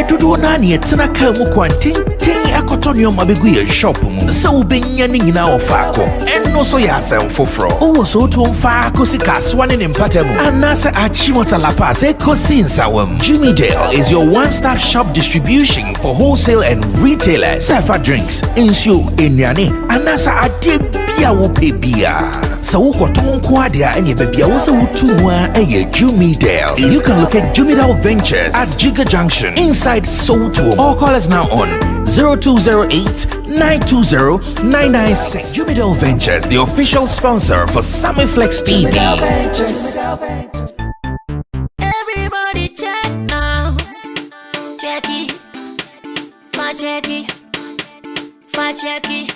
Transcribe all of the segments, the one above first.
Dodo nani etena ka mu kwanten akotonyo mabegu ye shop mu se ubenya ni nyina ofako enno so ya asem foforo o so to mfa akosi kaswa ne mpatamu anasa achimota la pass ekosi nsawam. Jimmy Dale is your one-stop shop distribution for wholesale and retailers. Safa drinks, insure, enyane anasa ade bia wo pebia. So ukoton kwadia enye bebia wo se wutumwa eye Jimmy Dale. You can locate Jimmy Dale Ventures at Giga Junction inside Soto, or call us now on 0208-920-996. Jimmy Dale Ventures, the official sponsor for Sammy Flex TV. Everybody check now. Check it. Check it. Check it.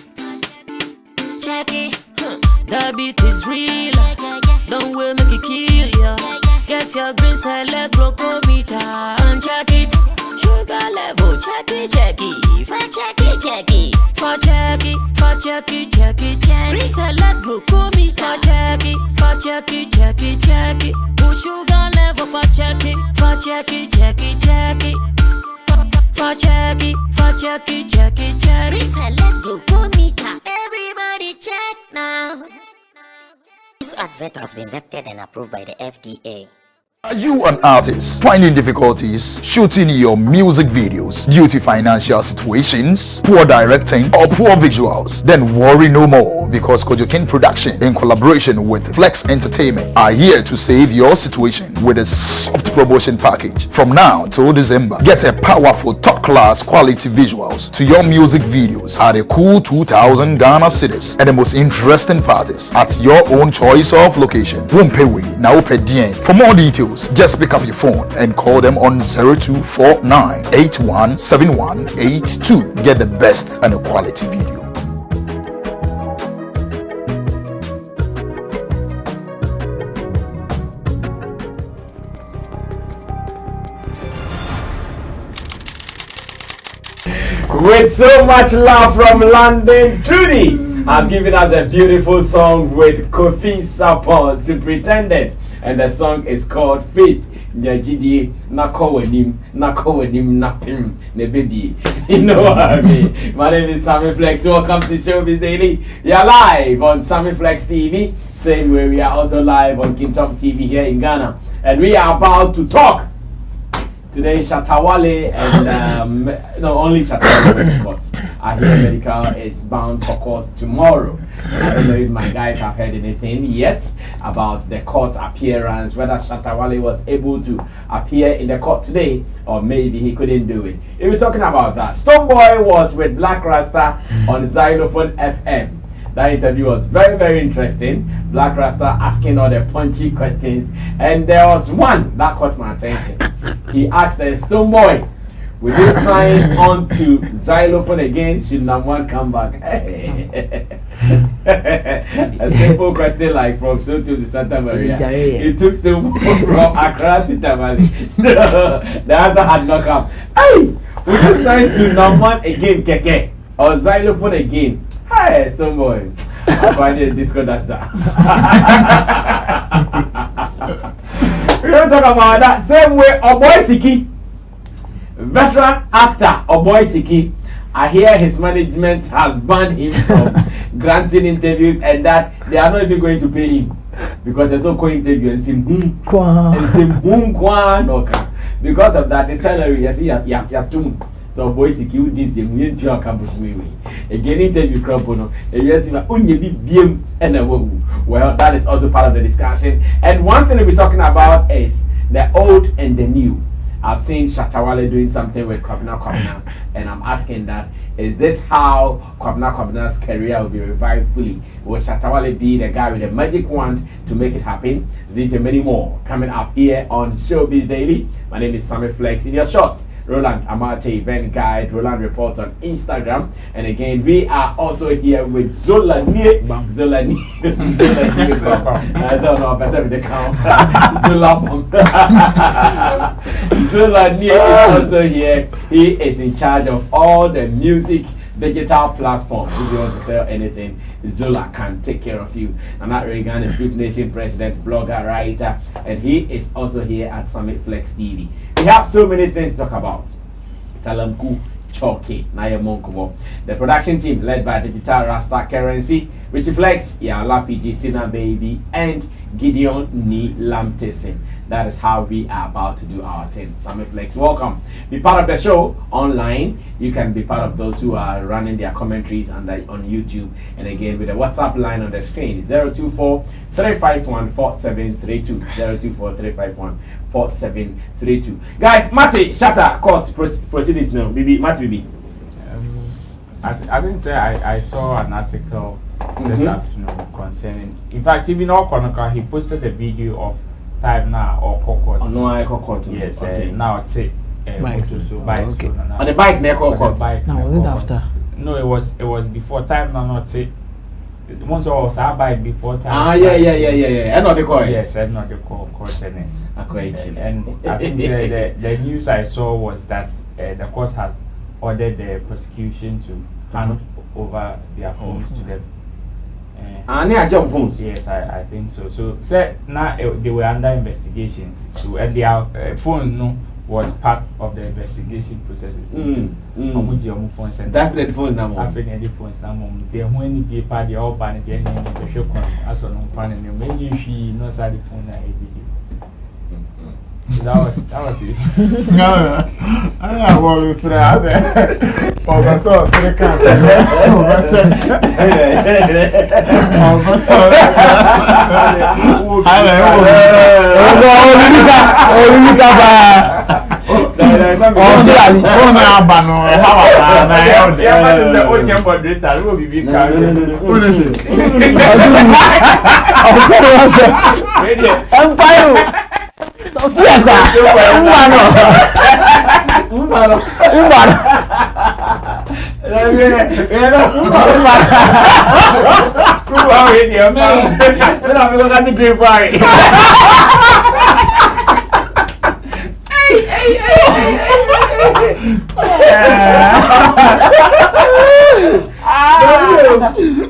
Check it. The beat is real. Don't will make it kill ya. Get your green select glucometer and check it. Sugar level, check it. Check it. Check it. Check it. Check it. Check it. Check it. Green select glucometer. Check it. Check it. Check it. Check it. Sugar level for check it. Check it. Check it. Check it. Check it. Check it. Check it. Check it. Select glucometer. Everybody check now. This advert has been vetted and approved by the FDA. Are you an artist finding difficulties shooting your music videos due to financial situations, poor directing, or poor visuals? Then worry no more, because Kojokin Production, in collaboration with Flex Entertainment, are here to save your situation with a soft promotion package. From now till December, get a powerful top-class quality visuals to your music videos at a cool 2,000 Ghana cedis, and the most interesting parties at your own choice of location. Won't pay way, now pay DN. For more details, just pick up your phone and call them on 0249817182. Get the best and a quality video. With so much love from London, Trudy has given us a beautiful song with Kofi Sapon, Superintendent, and the song is called Faith. Nyajidi nakowenim napim nebedi. You know what I mean? My name is Sammy Flex. Welcome to Showbiz Daily. We are live on Sammy Flex TV, same way we are also live on Kingdom TV here in Ghana, and we are about to talk. Today, Shatta Wale and no, only Shatta Wale court. I hear medical is bound for court tomorrow. I don't know if my guys have heard anything yet about the court appearance, whether Shatta Wale was able to appear in the court today, or maybe he couldn't do it. If we're talking about that, Stonebwoy was with Black Rasta on Zylofon FM. That interview was very, very interesting. Black Rasta asking all the punchy questions, and there was one that caught my attention. He asked the Stonebwoy, will you sign on to Zylofon again should #1 come back? A simple question like from Soto to Santa Maria. It took Stonebwoy from Accra to Tamale. So the answer had not come. Hey, will you sign to #1 again, Keke? Or Zylofon again? Hi, Stonebwoy. I find it a disco dancer. We don't talk about that. Same way, boy Siki, veteran actor, boy Siki. I hear his management has banned him from granting interviews, and that they are not even going to pay him because there's no interview and sim because of that the salary you have to. So boy Siki this the million to campus me again interview crop no yes BM and well, that is also part of the discussion. And one thing we'll be talking about is the old and the new. I've seen Shatta Wale doing something with Kwabena, and I'm asking that, is this how Kwabena's career will be revived fully? Will Shatta Wale be the guy with the magic wand to make it happen? These and many more coming up here on Showbiz Daily. My name is Sammy Flex. In your short, Roland Amate, event guide, Roland Report on Instagram. And again, we are also here with Zolanie. Zolanie is also here. He is in charge of all the music digital platforms. If you want to sell anything, Zola can take care of you. And that Reagan is Beef Nation president, blogger, writer, and he is also here at Summit Flex TV. We have so many things to talk about. Talamku, Choki, Naya Monkobo. The production team led by Digital Rasta Currency, Richie Flex, Yala PG, Tina Baby, and Gideon Ni Lamtesin. That is how we are about to do our thing. Summit Flex, welcome. Be part of the show online. You can be part of those who are running their commentaries on YouTube. And again, with the WhatsApp line on the screen, 024-351-4732. 024-351-4732. Guys, Matty, Shatta, court proceedings now. Matty, I didn't say I saw an article this afternoon concerning. In fact, even all Chronicle, he posted a video of time now or court. Oh, no, I court. Yes, okay. Now take On bike. the bike, near court. Now was it after? No, it was before time now. Not take. Once I was bike before time. Yeah. I know the call. Yes, I know the call. And I think the news I saw was that the court had ordered the prosecution to hand over their phones to them. Phones? Yes, I think so. So, now they were under investigations. So, and their phone was part of the investigation processes. Definitely phones now. Definitely phones now. When you party all banned, the show as on one and you may she knows how the phone I that was it. No, I want to have it. Oh, that's all. So they can't say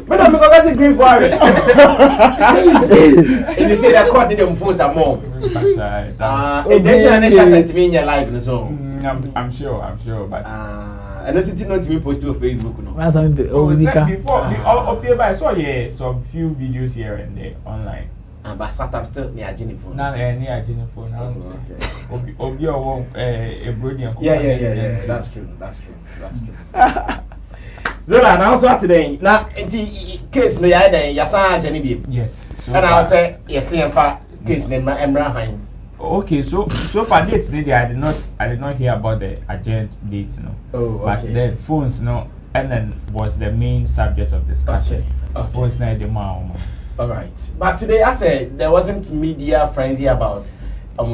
But I'm going to green for it. And you say that court didn't force a mom. It didn't Shatta to me in your life and so. I'm sure, but and also did not to me post to Facebook. Before, I saw some few videos here and there online. But Saturn still near Jennifer. Now, near Jennifer. Yeah. That's true. Zola, now so today. Now, case no ya then yasa Jennifer. Yes. And I say yes, case name Emrahim. Okay, so for dates today, I did not hear about the agenda dates, no. Oh, but the phones, no, and then was the main subject of discussion. Okay. Phones, na the man. All right, but today I said there wasn't media frenzy about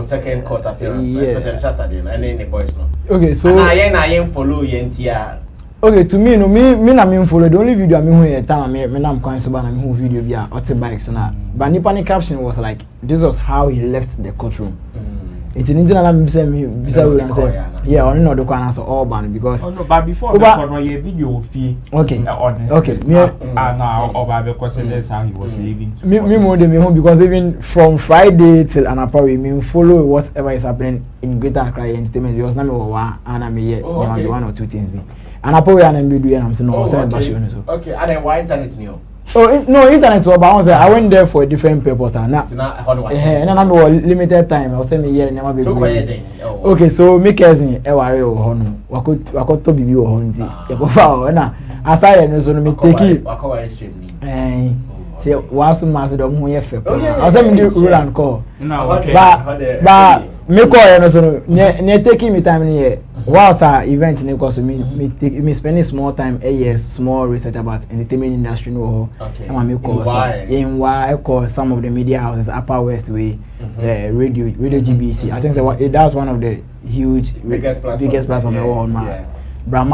second court appearance, especially Saturday, and then the boys no. Okay, so I follow NTR. Okay, to me, no, me na me follow the only video I mean when time me na am so bad na me video via auto bikes na. But nipa ni caption was like, this was how he left the courtroom. It didn't allow me say yeah, only no the corner so all ban because no, but before that no your video fee. Okay. Me now over because that's how he was living. Me more than me home because even from Friday till Anapa me follow whatever is happening in Greater Accra Entertainment because na me wa and me here one or two things me. Anapa we and be doing am say no so. Okay, and then why internet me? Oh no, internet was bounce. I went there for a different purpose and now. And then I'm limited time. I was saying yeah, never be. Okay, so me cousin e ware o hono. Wako to bibi o hono nti. E go fa na aside no so no me take. Wako ware stream ni. Say wasu maso do ho ye fe. I was saying me rule and call. No, okay. But me call no so no ne taking me time ni here. Whilst our event in because me spending small time small research about entertainment industry no and me call in why I call some of the media houses Upper West Way radio GBC. I think that's one of the huge biggest platform in the world man. Bra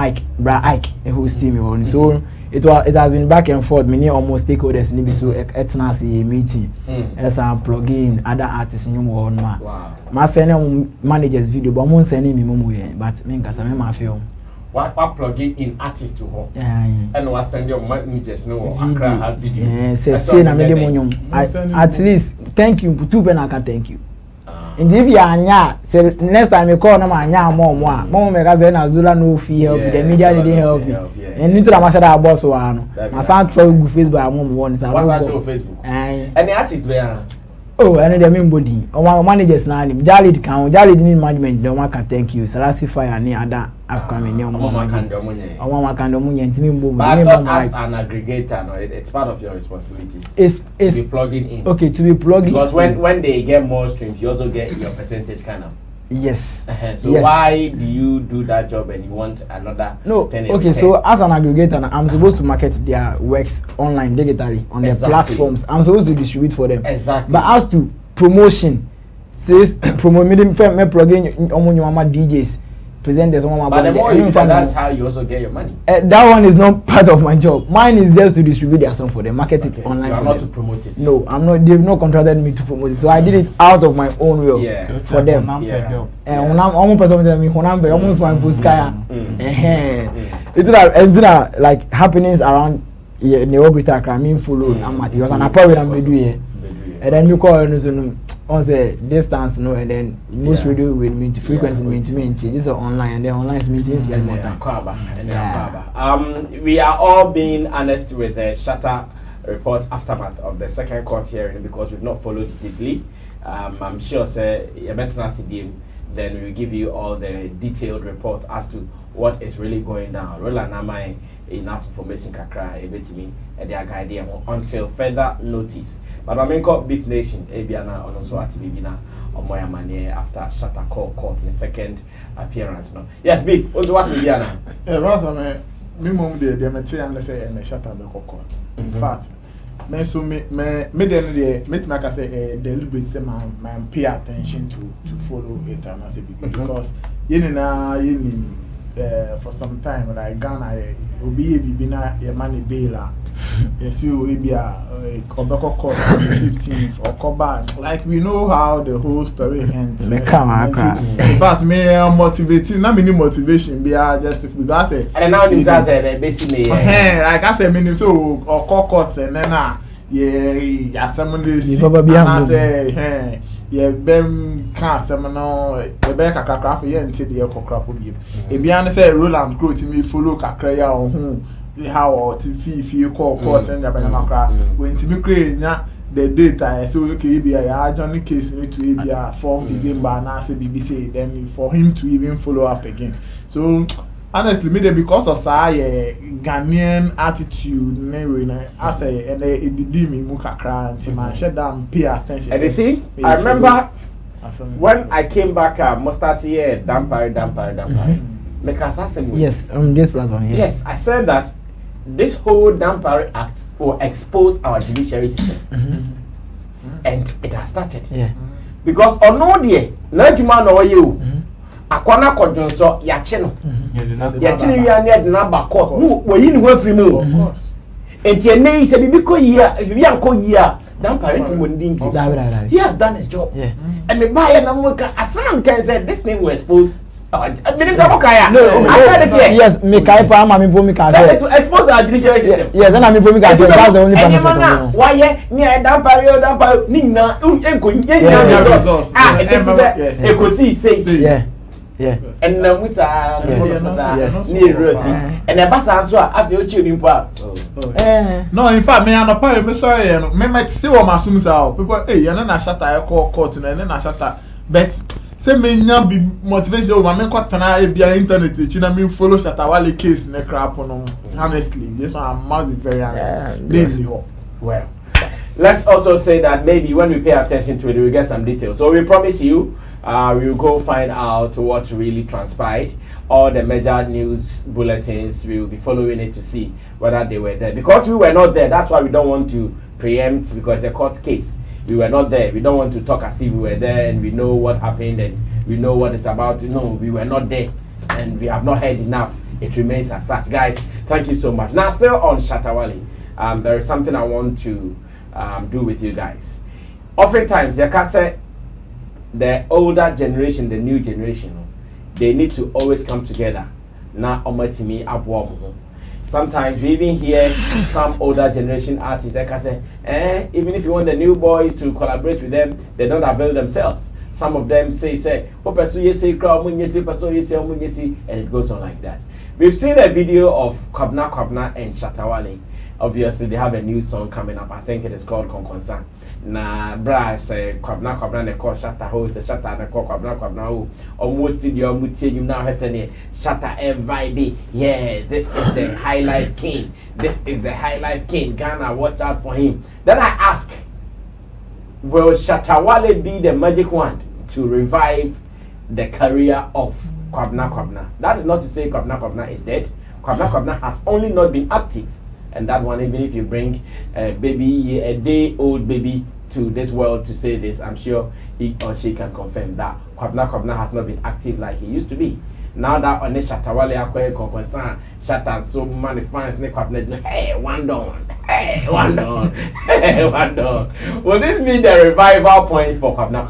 Ike who's team on so it has been back and forth. Many almost stakeholders in so etnas meeting as I plug in other artists in your man. My senior managers video, but I'm sending me but me because I'm my film. what plugging in artist to her. And was sending your managers no video. Have video. Say na me dey monyum. At least thank you two pen I can thank you. And if you are say next time you call na ma anya more mom me say na Zula no fee help the media didn't help you. And you to the masha that boss wa no. My sound throw go Facebook mom one is Facebook. And the artist there. Oh, and the main body. Our managers now him. Jalid need management. The one can thank you. Sarasi Fire and other upcoming. But as an aggregator, no, it's part of your responsibilities. It's to be plugging in. Okay, to be plugging. Because when they get more streams, you also get your percentage kind of. Yes. So yes. Why do you do that job and you want another? No. Okay. So as an aggregator, I'm supposed to market their works online digitally on their platforms. I'm supposed to distribute for them. Exactly. But as to promotion, says promoting me plugging on DJs, presenters on but the more you do that's how you also get your money. That one is not part of my job. Mine is just to distribute their song for them, market it online. You are not to promote it. No, I'm not. They've not contracted me to promote it, so I did it out of my own will for them. And when I'm almost person tell me when I'm almost my post kaya. It's like happenings around Neogrita Kramin follow. It was an appointment I'm doing. And then you call on the distance, and then most radio with me to frequency this are online, and then online means spend more time. We are all being honest with the Shatta report aftermath of the second court hearing because we've not followed it deeply. I'm sure then we'll give you all the detailed report as to what is really going down. Enough information kakra ebetimi and their guide until further notice. But I mean called Beef Nation, Abiana on also at Bibina or Moya Mane after Shatta court in the second appearance. No. Yes, Beef, also what Abiana? Me mom de mete and say and Shatta court. In fact, me so me then the me make say deliberate say man pay attention to follow it and I say because for some time like Ghana obi bibina your money baila yes you will be a Kwabena court on the 15th or Quab like we know how the whole story ends. In fact me motivating na mini motivation be just because and now news as basically like I say mini so or court and then yeah some this and say yeah bem can semino e be kakra for ye nti de kokra po biem e bia ne say Roland Growth me follow kakra ya ohun how or fi court and jabana makra when ti me kre nya the data so okay bia ya join case me to bia 4th December na say BBC then for him to even follow up again. So honestly me because of say Ghanaian attitude I say and it did me mu kakra nti man shut down pay attention. And you see I remember when I came back mustard here dampare yes this platform here. Yes, I said that this whole Dampare Act will expose our judiciary system. And it has started. Because on no day na juma no you akwana kodwonso ya che no ya che ni ya na ba court wo yi ni ho afiri mu of course enti ene se bibi ko yi a bibi anko yi a Dampare ti won din ki he has done his job and me buy na mo ka asan kan say this thing will expose yes, me kai pa ma me bo me ka to expose our judiciary system. Yes, and me bo me ka say that's the only punishment. Why ni Dampare ni na enko nyenya resource. Yes. E ko say. Yeah. And now we are near Ruffy. And a bassa so have your children. No, in fact, me and a pie, me sorry, me might still on my sums out. People, hey, you're not a Shatta court and then a Shatta. But say me be motivation over me kwatana e bia internet e chi na me follow Shatta Wale case na crap on honestly this one I must be very honest. Well, let's also say that maybe when we pay attention to it we will get some details. So we promise you we will go find out what really transpired. All the major news bulletins, we will be following it to see whether they were there. Because we were not there, that's why we don't want to preempt, because it's a court case. We were not there. We don't want to talk as if we were there and we know what happened and we know what it's about. No, we were not there and we have not heard enough. It remains as such. Guys, thank you so much. Now, still on Shatta Wale, there is something I want to do with you guys. Oftentimes, you can say the older generation, the new generation, they need to always come together na omatimi aboa mo. Sometimes we even hear some older generation artists that can say, even if you want the new boys to collaborate with them, they don't avail themselves. Some of them say, oh, and it goes on like that. We've seen a video of Kwabena and Shatta Wale. Obviously, they have a new song coming up. I think it is called Konkonsan. Na bra say Kwabena ne call Shatta host the Shatta ne call Kwabena almost studio mutie you now has any Shatta vibe. Yeah, this is the high life king. This is the high life king. Ghana, watch out for him. Then I ask, will Shatta Wale be the magic wand to revive the career of Kwabena? That is not to say Kwabena is dead. Kwabena has only not been active. And that one, even if you bring a baby, a day-old baby to this world to say this, I'm sure he or she can confirm that Kwabena has not been active like he used to be. Now that on the Shatta Wale acquire Konkonsan, Shatta so many fans make Kwabena, hey, one down, hey, one down, hey, one down. Will this be the revival point for Kwabena?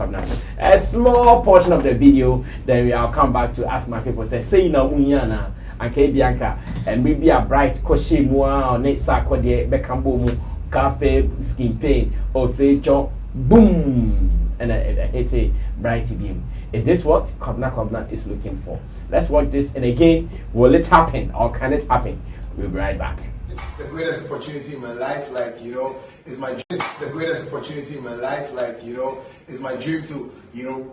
A small portion of the video, then I'll come back to ask my people, say na munyana. And Bianca, and maybe a bright Koshi Moa or Nate Sako de Becambo, cafe, skin pain, or feature, boom, and a hit bright beam. Is this what Kwabena is looking for? Let's watch this, and again, will it happen or can it happen? We'll be right back. It's the greatest opportunity in my life, it's the greatest opportunity in my life, it's my dream to,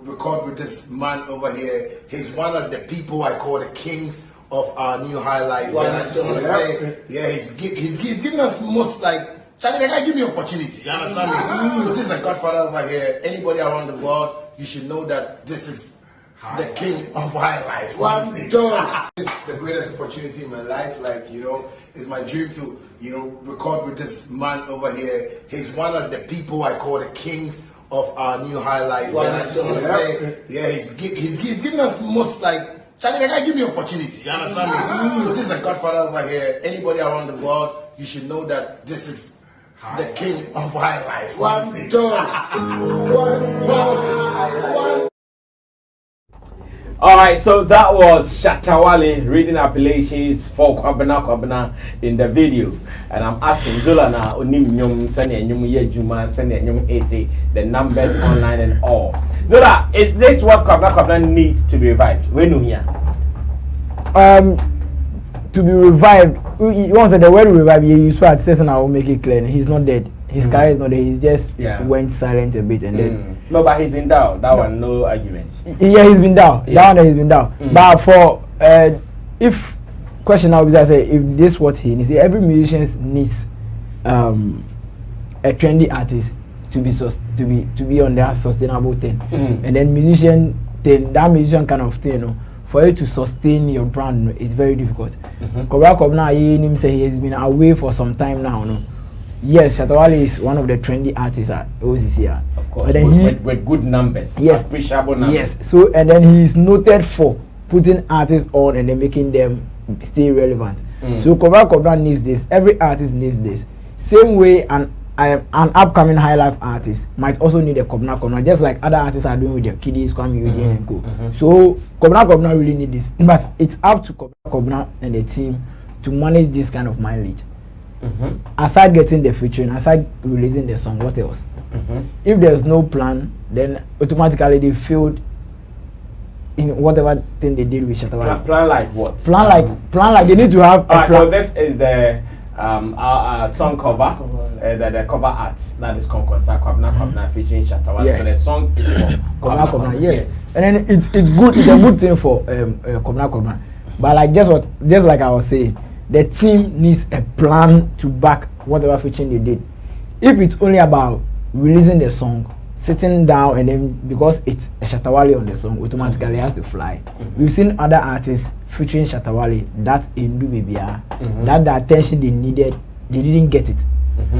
record with this man over here. He's one of the people I call the kings of our new high life. And I just want to say, yeah, he's giving us most Charlie, they can't give me opportunity. You understand me? So this is a godfather over here. Anybody around the world, you should know that this is the king of high life. It's the greatest opportunity in my life, it's my dream to, record with this man over here. He's one of the people I call the kings of our new high life. And I just want to say, yeah, he's giving us most Charlie, they can't give me opportunity. You understand me? So this is a godfather over here. Anybody around the world, you should know that this is the king of high life. Alright, so that was Shatta Wale reading appellations for Kwabena in the video. And I'm asking Zola now, Onim Nyum, Sani Nyum Yejuma, Sani Nyum 80, the numbers online and all. Zola, is this what Kwabena needs to be revived? We know here. To be revived, once the word revive, you start saying, I will make it clear. He's not dead. His career is not dead. He just went silent a bit and then. No, but he's been down. That one, no argument. Yeah, he's been down. Yeah. That one, he's been down. But for if question now is, I say, if this what he needs, every musician needs a trendy artist to be on their sustainable thing, and then that musician kind of thing, for you to sustain your brand, it's very difficult. Kwabena, he say he has been away for some time now, no. Yes, Shatta Wale is one of the trendy artists at OCC. Of course, but then with good numbers. Yes, appreciable numbers. Yes, so and then he is noted for putting artists on and then making them stay relevant. So Kwabena needs this. Every artist needs this. Same way an upcoming high life artist might also need a Kwabena, just like other artists are doing with their kiddies, Kwame and co. So Kwabena really need this, but it's up to Kwabena and the team to manage this kind of mileage. Aside getting the featuring, aside releasing the song, what else? If there's no plan, then automatically they failed in whatever thing they did with Shatta Wale. Plan like what? Plan like they need to have a plan. So this is the song cover, the cover art that is Kwabena featuring Shatta Wale. So the song is for Kwabena, yes. And then it's good. It's a good thing for Kwabena. But just like I was saying, the team needs a plan to back whatever featuring they did. If it's only about releasing the song, sitting down and then because it's a Shatta Wale on the song, automatically has to fly. We've seen other artists featuring Shatta Wale that in do baby, that the attention they needed, they didn't get it.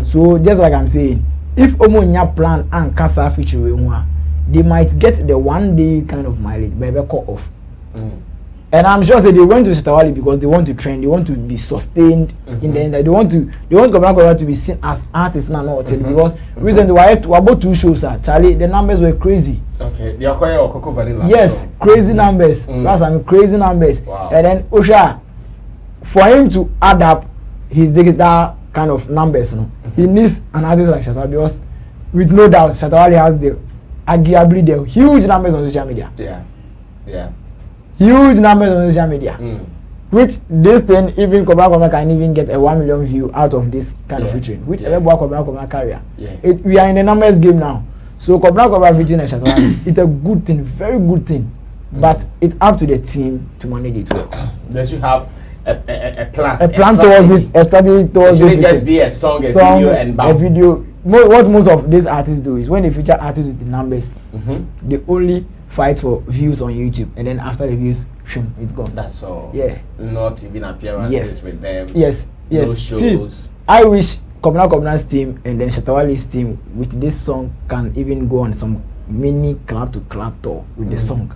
So just like I'm saying, if Omonya plan and Kasa featuring one, they might get the 1 day kind of mileage, but they cut off. And I'm sure that they went to Shatta Wale because they want to trend, they want to be sustained in the end. They want Kwabena to be seen as artists now, because recently we had about 2 shows. Charlie, the numbers were crazy. Okay, the Okoye or Coco Vanilla. Yes, crazy numbers. That's crazy numbers. Wow. And then Osha, for him to add up his digital kind of numbers, he needs an artist like Shatta Wale, because with no doubt Shatta Wale has arguably the huge numbers on social media. Yeah. Huge numbers on social media. Which this thing, even Kwabena can even get a 1 million view out of this kind of featuring. Which Kwabena carrier. We are in the numbers game now. So Kwabena featuring a Shatta Wale, it's a good thing, very good thing. But it's up to the team to manage it well. They should have a plan. A plan towards this, a strategy towards this. It shouldn't just be a song, video, and a video. What most of these artists do is when they feature artists with the numbers, they only fight for views on YouTube, and then after the views, it's gone. That's all. Yeah. Not even appearances with them. Yes. No shows. See, I wish Kwabena's team and then Shatta Wale's team with this song can even go on some mini club to club tour with the song.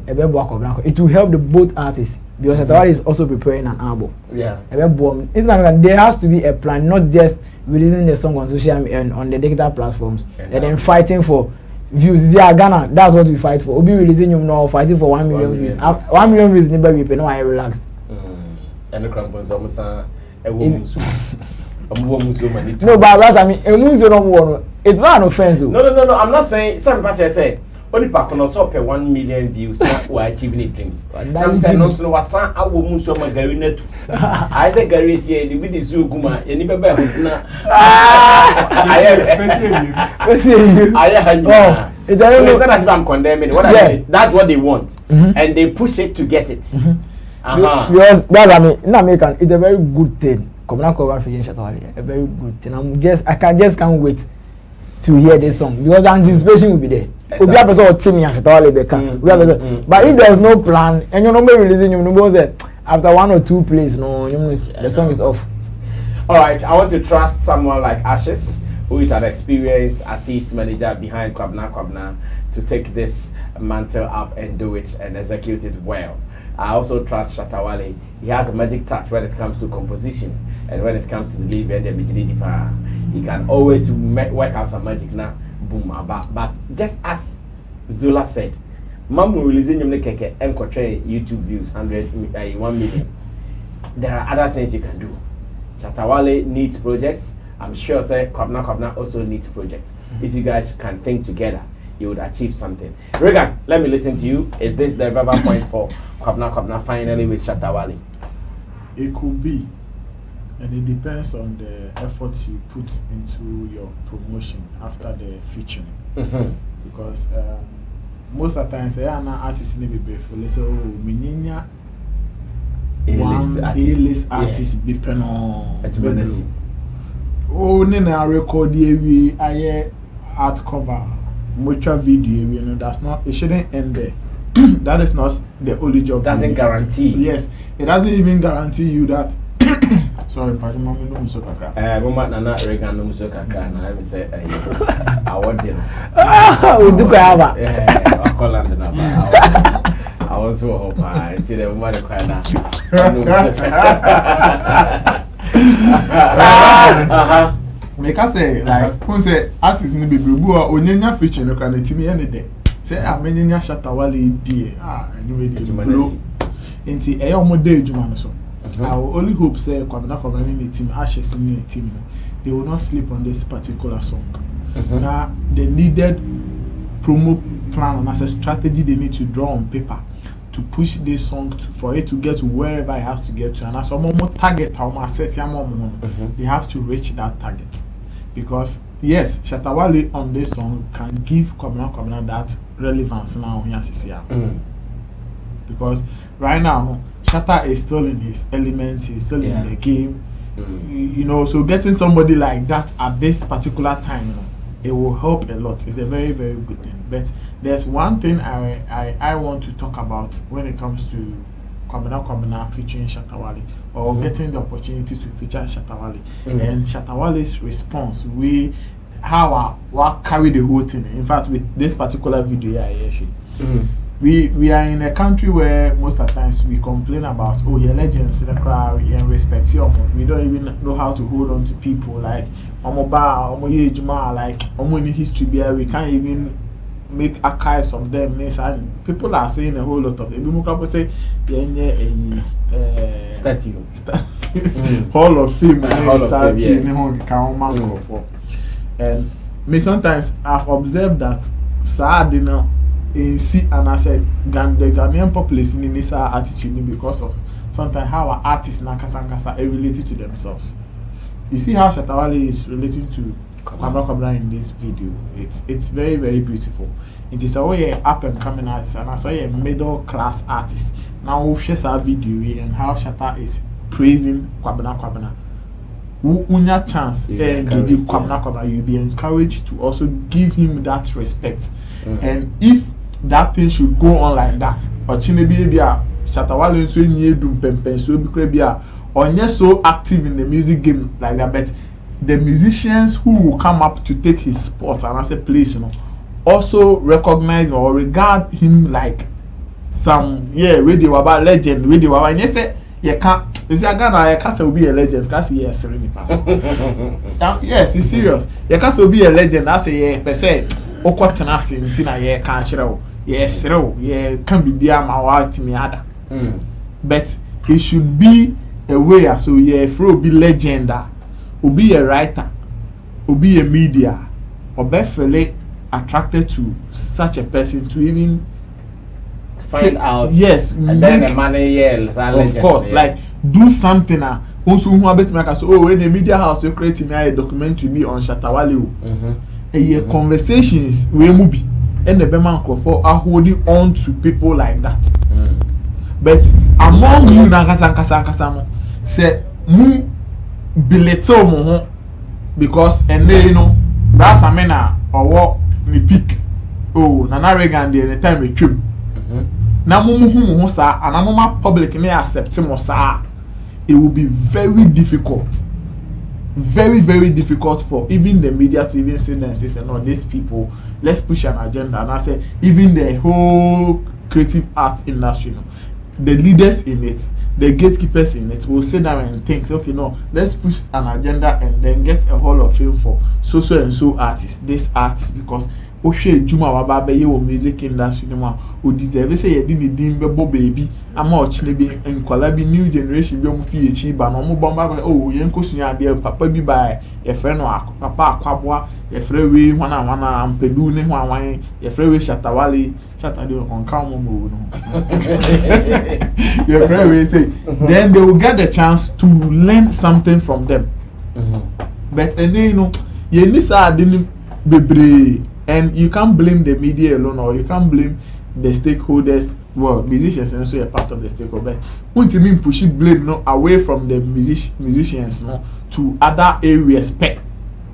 It will help the both artists because Shatta Wale is also preparing an album. Yeah. There has to be a plan, not just releasing the song on social media and on the digital platforms and then fighting for views. Yeah, Ghana, that's what we fight for. We'll be releasing you now, fighting for 1 million views. 1 million views never be paid. No, I relaxed. And the crampons almost no, but that's, I mean, it's not an offense. No. I'm not saying. Some people say only back on us up 1 million views. Not we're achieving dreams. I'm saying no. So what's that? I will move so much Gary net. I say Gary is here. The video is so good. And you better who's na. It's not as if I'm condemning. What I mean is that's what they want, and they push it to get it. Because that's, I mean, in American, it's a very good thing. Kwabena featuring Shatta Wale, a very good thing. I can't wait to hear this song because the anticipation will be there. Exactly. We have a team in Shatta Wale, but if there's no plan and you're not releasing, you know, after 1 or 2 plays, no, the song is off. All right, I want to trust someone like Ashes, who is an experienced artist manager behind Kwabena, to take this mantle up and do it and execute it well. I also trust Shatta Wale. He has a magic touch when it comes to composition and when it comes to the delivery and the beginning. He can always work out some magic now. Boom, but just as Zola said, Mamu releasing your keke and portray YouTube views 1 million. There are other things you can do. Shatta Wale needs projects. I'm sure say Kwabena also needs projects. If you guys can think together, you would achieve something. Regan, let me listen to you. Is this the verbal point for Kwabena finally with Shatta Wale? It could be, and it depends on the efforts you put into your promotion after the featuring. Because most of the times, artists need to be for let's say, meninya A-list artist be pen on. Oh, nena record we aye art cover. Mutual video, you know, that's not, it shouldn't end there. That is not the only job. Doesn't guarantee. Yes, it doesn't even guarantee you that. Sorry, pardon me, no musokaka. Woman nana Regan no musokaka. Na let me say, I want you. We do Quab. I call London. I want to hope I see the woman cry now. Make us say, like, who say artists in the baby who are onyanya feature no can timi any day. Say amenya Shatta Wale die. Anyway, the blow. Inti e omo dey juma no so. I will only hope say Kwabena in the team, Ashes in the team, they will not sleep on this particular song. Now the needed promo plan and as a strategy they need to draw on paper to push this song for it to get to wherever it has to get to, and as a more target, they have to reach that target. Because yes, Shatta Wale on this song can give Kwabena that relevance now here. Because right now Shatta is still in his element, he's still in the game. You know, so getting somebody like that at this particular time, you know, it will help a lot. It's a very, very good thing. But there's one thing I want to talk about when it comes to Kwabena featuring Shatta Wale, or getting the opportunity to feature Shatta Wale. And Shatta Wale's response, how I carry the whole thing. In fact, with this particular video we are in a country where most of the times we complain about, oh, your legends in the crowd and respect you. We don't even know how to hold on to people like like in history we can't even make archives of them. And people are saying a whole lot of it. People say, statue. Hall of Fame, and me sometimes I've observed that Saadina see and I said the Ghanaian population in this attitude because of sometimes how our artists are related to themselves. You see how Shatta Wale is relating to Kwabena in this video. It's very, very beautiful. It is a way up and coming artist, and I saw a middle class artist. Now we share our video and how Shatta is praising Kwabena. Unya chance and give Kwabena, you'll be encouraged to also give him that respect. And if that thing should go on like that, or Chinebia Shatta Wale so near Dum Pempen so be or not so active in the music game like that, but the musicians who will come up to take his spot and as a place, also recognize or regard him like some where they were about legend, where they were and you say you can't. You see, I can't say be a legend because he is yes, it's serious. You can't be a legend. I say per se. Oko tenasi ntina ye can't show. Yes, ye can be my wife me other. But it should be a way so ye fro be legend, or be a writer, or be a media, or be attracted to such a person to even find out. Yes, and then the money of course, like do something. Also, who are better so when the media house you creating a documentary be on Shatta Wale. Conversations we movie and the Beman are holding on to people like that. But among you Nankasa say mu bileto mo because and then that's a mena or what me pick. Oh, Nana Reagan the time we trip. Now mumu sa and among public may accept him it will be very difficult. Very, very difficult for even the media to even say and say, no, these people, let's push an agenda. And I say, even the whole creative arts industry, the leaders in it, the gatekeepers in it will sit down and think, okay, no, let's push an agenda and then get a hall of fame for so and so artists, this artist, because Juma Wababe, your music industry, who deserve say you didn't dimbe baby. I'm much maybe in Quab new generation, be on cheap, but no bomba. Oh, young Cosunia, dear Papa be by a friend or Papa Quabwa, a freeway, one and Pedune, one, a freeway Shatta Wale, Shatta on common. Your freeway say, then they will get the chance to learn something from them. But and then you didn't be. And you can't blame the media alone, or you can't blame the stakeholders. Well, musicians and also a part of the stakeholders. What do you mean pushing blame away from the musicians to other areas?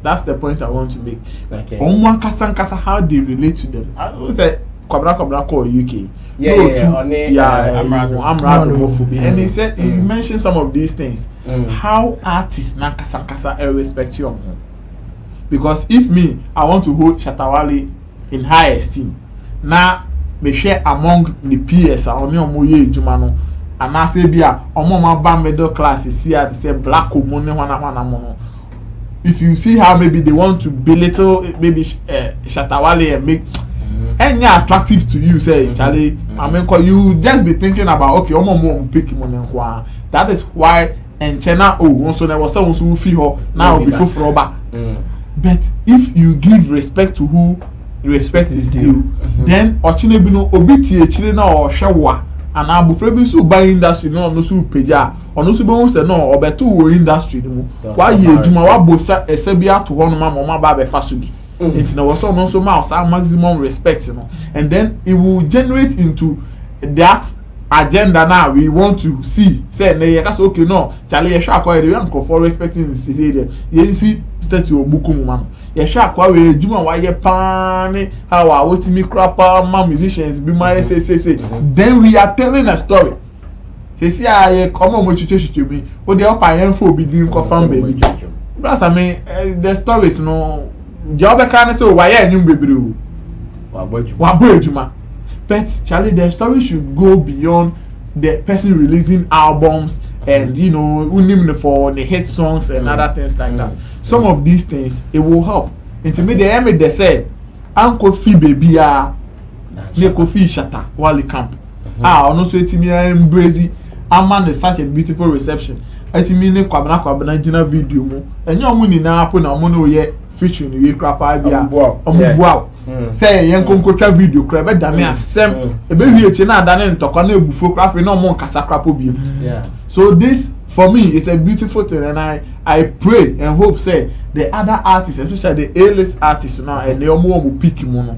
That's the point I want to make. Okay. On one kasa how they relate to them. I will say Kwabena call UK. Homophobia. And he said he mentioned some of these things. How artists na kasa respect you. Because if me, I want to hold Shatta Wale in high esteem, now me share among the peers or no more jumano, and I say be a mama middle class is here to say black money one. If you see how maybe they want to belittle maybe Shatta Wale and make any attractive to you, say Charlie, I mean, you just be thinking about okay, more pick money. That is why and China also there was someone who feel now before rubber. But if you give respect to who respect is due, then Ochinebino obiti chilena or shawa and Abu Frebi so buy industry no so peja or no so no or betu industry. Why ye Jumawa bosa esebia to one mama babe fasugi. It's no so no so mouse maximum respect, and then it will generate into that agenda now we want to see. Say na okay no Charlie Shakwa the uncle for respecting the you see statue buku man ye Shakwa we juma wa ye pan how I want me crap my musicians be my say then we are telling a story. Say I come on to me what the upper end for be doing confirm baby. Because I mean the stories no job can say why you baby wa boy. But Charlie, the story should go beyond the person releasing albums and for the hit songs and other things like that. Some of these things it will help. And to me, the they say Uncle Fee baby ne Kofi Shatta Wale camp. Ono so etimi embrace Aman is such a beautiful reception. Etimi ne Kwabena jina video mu. Enye omu ni na apo na omu no ye featuring we krapa bia. Omu bua. Say yen konkotwa video kra be dame asem. E be wie eche na adane ntokwa na ebufo krafa na omu nkasa krapo bi. Yeah. So this for me it's a beautiful thing, and I pray and hope say the other artists, especially the A-list artists now, and they omu pick mono,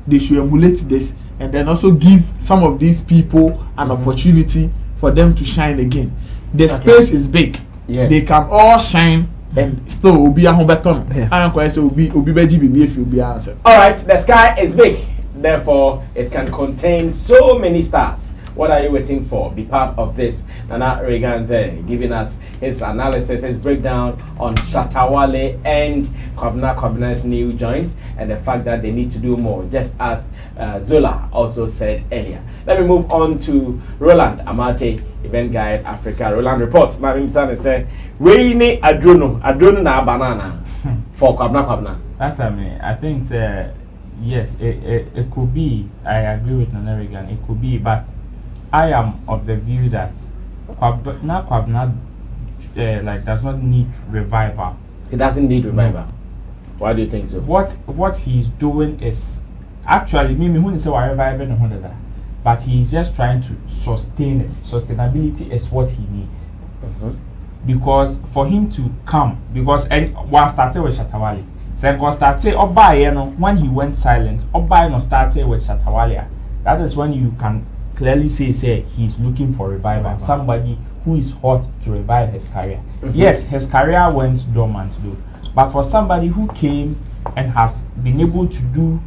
they should emulate this and then also give some of these people an opportunity for them to shine again. The space is big. Yes. They can all shine and still will be a home beton. I am say will be beji baby if you be answer. All right, the sky is big, therefore it can contain so many stars. What are you waiting for? Be part of this. Nana Regan there giving us his analysis, his breakdown on Shatta Wale and Kwabena's new joint, and the fact that they need to do more, just as Zola also said earlier. Let me move on to Roland Amate, event guide Africa. Roland reports. My name is say Rainy Adrono na banana for Kwabena. That's I think yes, it could be. I agree with Nana Regan. It could be, but I am of the view that Kwabena like does not need revival. It doesn't need revival. No. Why do you think so? What he's doing is actually me who say why revival no that, but he's just trying to sustain it. Sustainability is what he needs. Because for him to come, because one started with Shatta Wale. Second started when he went silent. Oba started with Shatta Wale. That is when you can clearly say he's looking for revival. Somebody who is hot to revive his career. Yes, his career went dormant though, but for somebody who came and has been able to do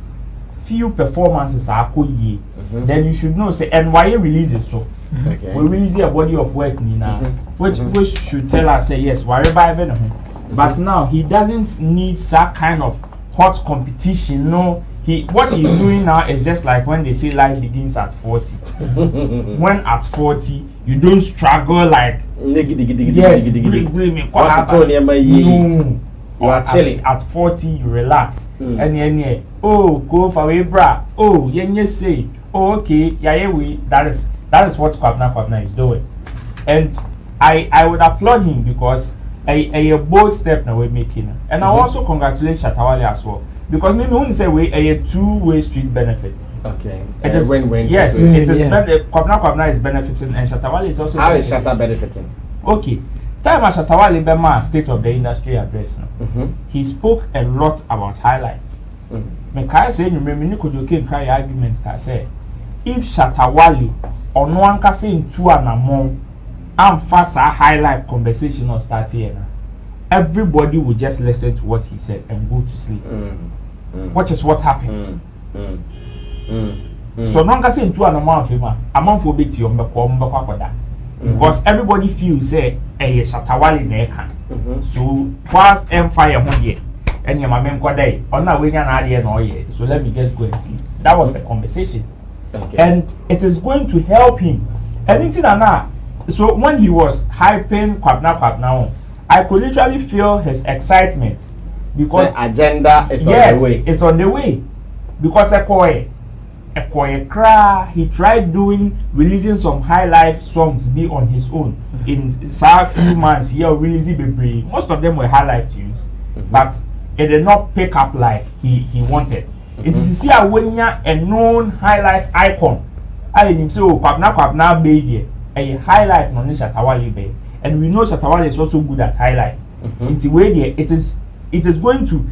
few performances then you should know say and why releases so we release a body of work now which should tell us say yes why reviving him. But now he doesn't need that kind of hot competition. No, what he's doing now is just like when they say life begins at 40. When at 40 you don't struggle like yes, no. You are chilling. At 40 you relax. And oh go for a bra. Oh say oh okay that is what Kwabena is doing. And I would applaud him because a bold step now we're making. And I also congratulate Shatta Wale as well. Because maybe when you say a two-way street benefit. Okay. It is win-win. Yes, it is Kwabena is benefiting and Shatta Wale is also. How is Shatta benefiting? Okay. Time as Shatta Wale Bema state of the industry address now. He spoke a lot about high life. Me kai say you remember Nico can cry arguments can say if Shatta Wale on one can say in 2 and a more and fast a high life conversation or start here now. Everybody will just listen to what he said and go to sleep. Which is what happened. So no one can say in 2 and a month, a month will be to your because everybody feels say Shatta Wale neka. So whilst fire one year and your mama day on that way no year. So let me just go and see. That was the conversation. And it is going to help him. Anything now. So when he was hyping Kwabena, I could literally feel his excitement because the agenda is on the way. It's on the way because he tried releasing some high life songs be on his own in a few months. Releasing most of them were high life tunes, but it did not pick up like he wanted. It is a known high life icon. I didn't say Kwabena baby a high life non Shatta Wale be. And we know Shatta Wale is also good at high life. It is going to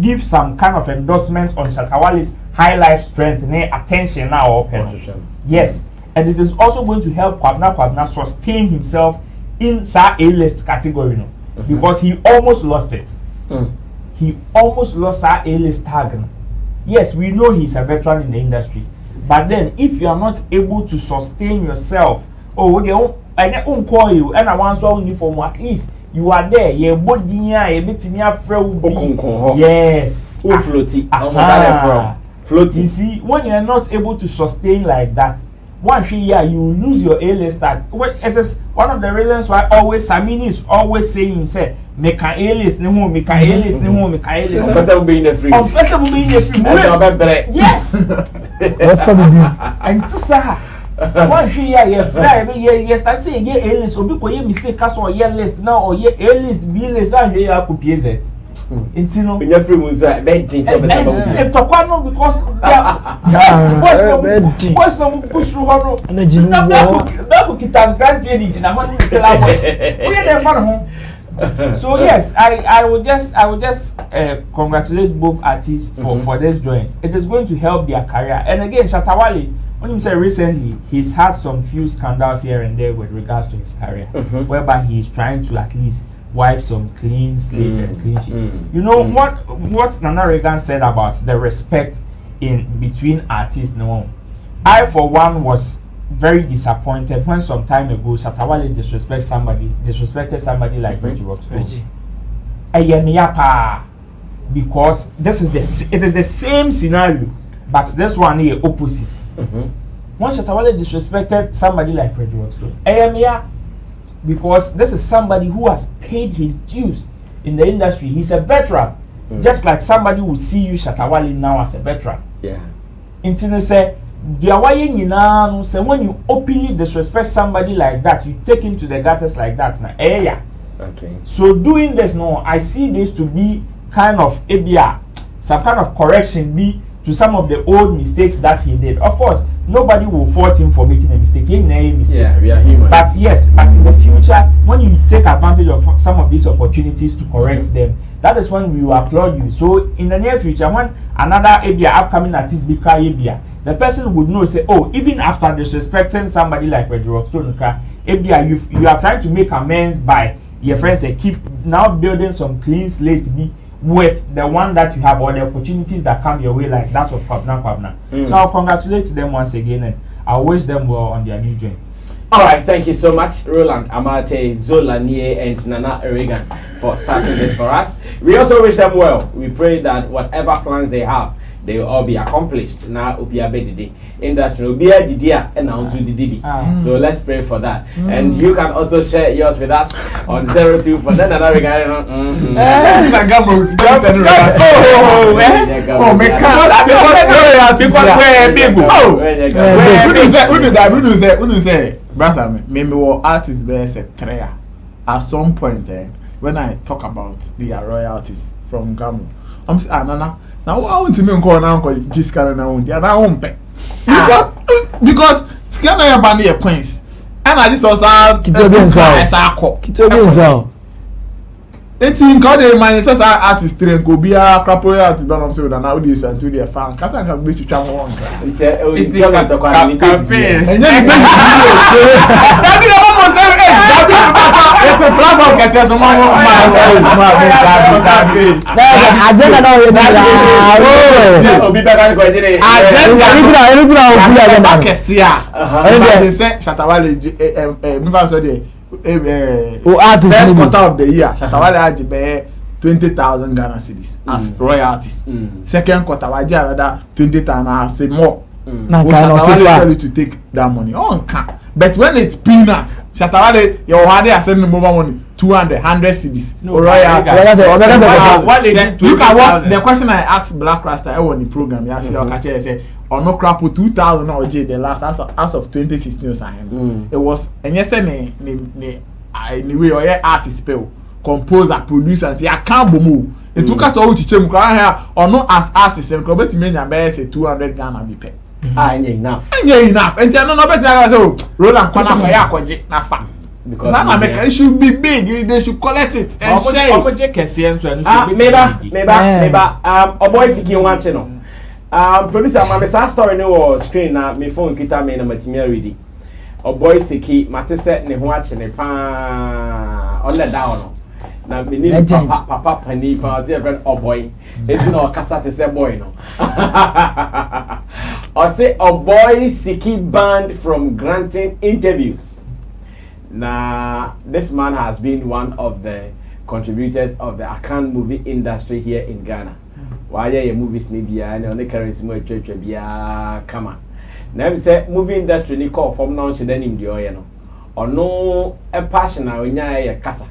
give some kind of endorsement on Shatta Wale's high life strength and attention now open. Yes, and it is also going to help Kwabena sustain himself in that A-list category because he almost lost it. He almost lost that A-list tag. Yes, we know he's a veteran in the industry, but then if you are not able to sustain yourself, and I won't call you, and I want to uniform at least you are there. Your body, a bit in your friend. Yes, floaty. Floaty. You see, when you are not able to sustain like that, one year you lose your A-lister. It is one of the reasons why always Sammy is always saying, say, make an A-list, no more, make an A-list, no more, make an A-list. Person being a free. Person being a free. Yes. What's up with you? And sir, one year you fly, you start saying yeah A-list, or people you mistake cast or yeah list now or yeah A-list, B-list, and you have to pay it. Intino. When you're free, we say bed jeans. Because what's no push through her? That kita granted it in a hundred kilometers. We are home. So yes, I would just congratulate both artists for this joint. It is going to help their career. And again, Shatta Wale, when you say recently, he's had some few scandals here and there with regards to his career, whereby he is trying to at least wipe some clean slate and clean sheet. You know what Nana Reagan said about the respect in between artists. No, I for one was very disappointed when some time ago Shatta Wale disrespected somebody like Reggie Rockstone. Because it is the same scenario, but this one here opposite. When Shatta Wale disrespected somebody like Reggie Rockstone, because this is somebody who has paid his dues in the industry. He's a veteran, just like somebody will see you Shatta Wale now as a veteran. Yeah. Intino say, say when you openly disrespect somebody like that, you take him to the gutters like that. Now, okay. So doing this now, I see this to be kind of some kind of correction to some of the old mistakes that he did. Of course, nobody will fault him for making a mistake. He made mistakes. Yeah, we are human. But yes, but in the future, when you take advantage of some of these opportunities to correct them, that is when we will applaud you. So in the near future, when another upcoming artist become the person would know, say, oh, even after disrespecting somebody like Reggie Rockstone, you are trying to make amends by your friends say keep now building some clean slate with the one that you have or the opportunities that come your way like that of Kwabena. So I'll congratulate them once again and I wish them well on their new joint. Alright, thank you so much, Roland, Amate, Zola, Nie, and Nana Reagan for starting this for us. We also wish them well. We pray that whatever plans they have, they will all be accomplished. Now, Didi industry will be a Didia and now to Didi. So let's pray for that. And you can also share yours with us on 02 for that. Another guy. Artists at some point when I talk about their royalties from Gamu, I'm saying, Nana. Now, I want to make now just kind of now because Ghana have banned your coins, and I just also says artist train could be a crap royalty done up so that now this and to their fan. Because I can be to travel on. It's first quarter of the year, Shatta Wale had 20,000 Ghana cedis as royalties. Second quarter, I had another 20,000. I say more. Shatta Wale tell you to take that money. But when it's peanuts, Shatta Wale, your hard day sending more money. 200, 100 cedis. Look at what the question I asked Black Rasta on the program. I say, or no crap with 2,000 or J the last as of 2016 it was and yes anyway or yeah artist spell composer producer and say I can't move it took us all to change or not as artists and probably many say 200 Ghana be pay enough and no better say Roland Kwana for ya kwaje na fa because America it should be big they should collect it and share it maybe boy Siki watching no producer my message story no was screen na me phone kita me na matimi ready o boy Siki mate set ne ho ache ne pa on the down no na me ni papa pani pa the friend o boy it's no kasa te say boy no or say a boy Siki banned from granting interviews. Now this man has been one of the contributors of the Akan movie industry here in Ghana. Why are your movies nibia and on the currency more church bia kama. na em say movie industry ni call from now she then in the oil no ono a passion na onya e kasa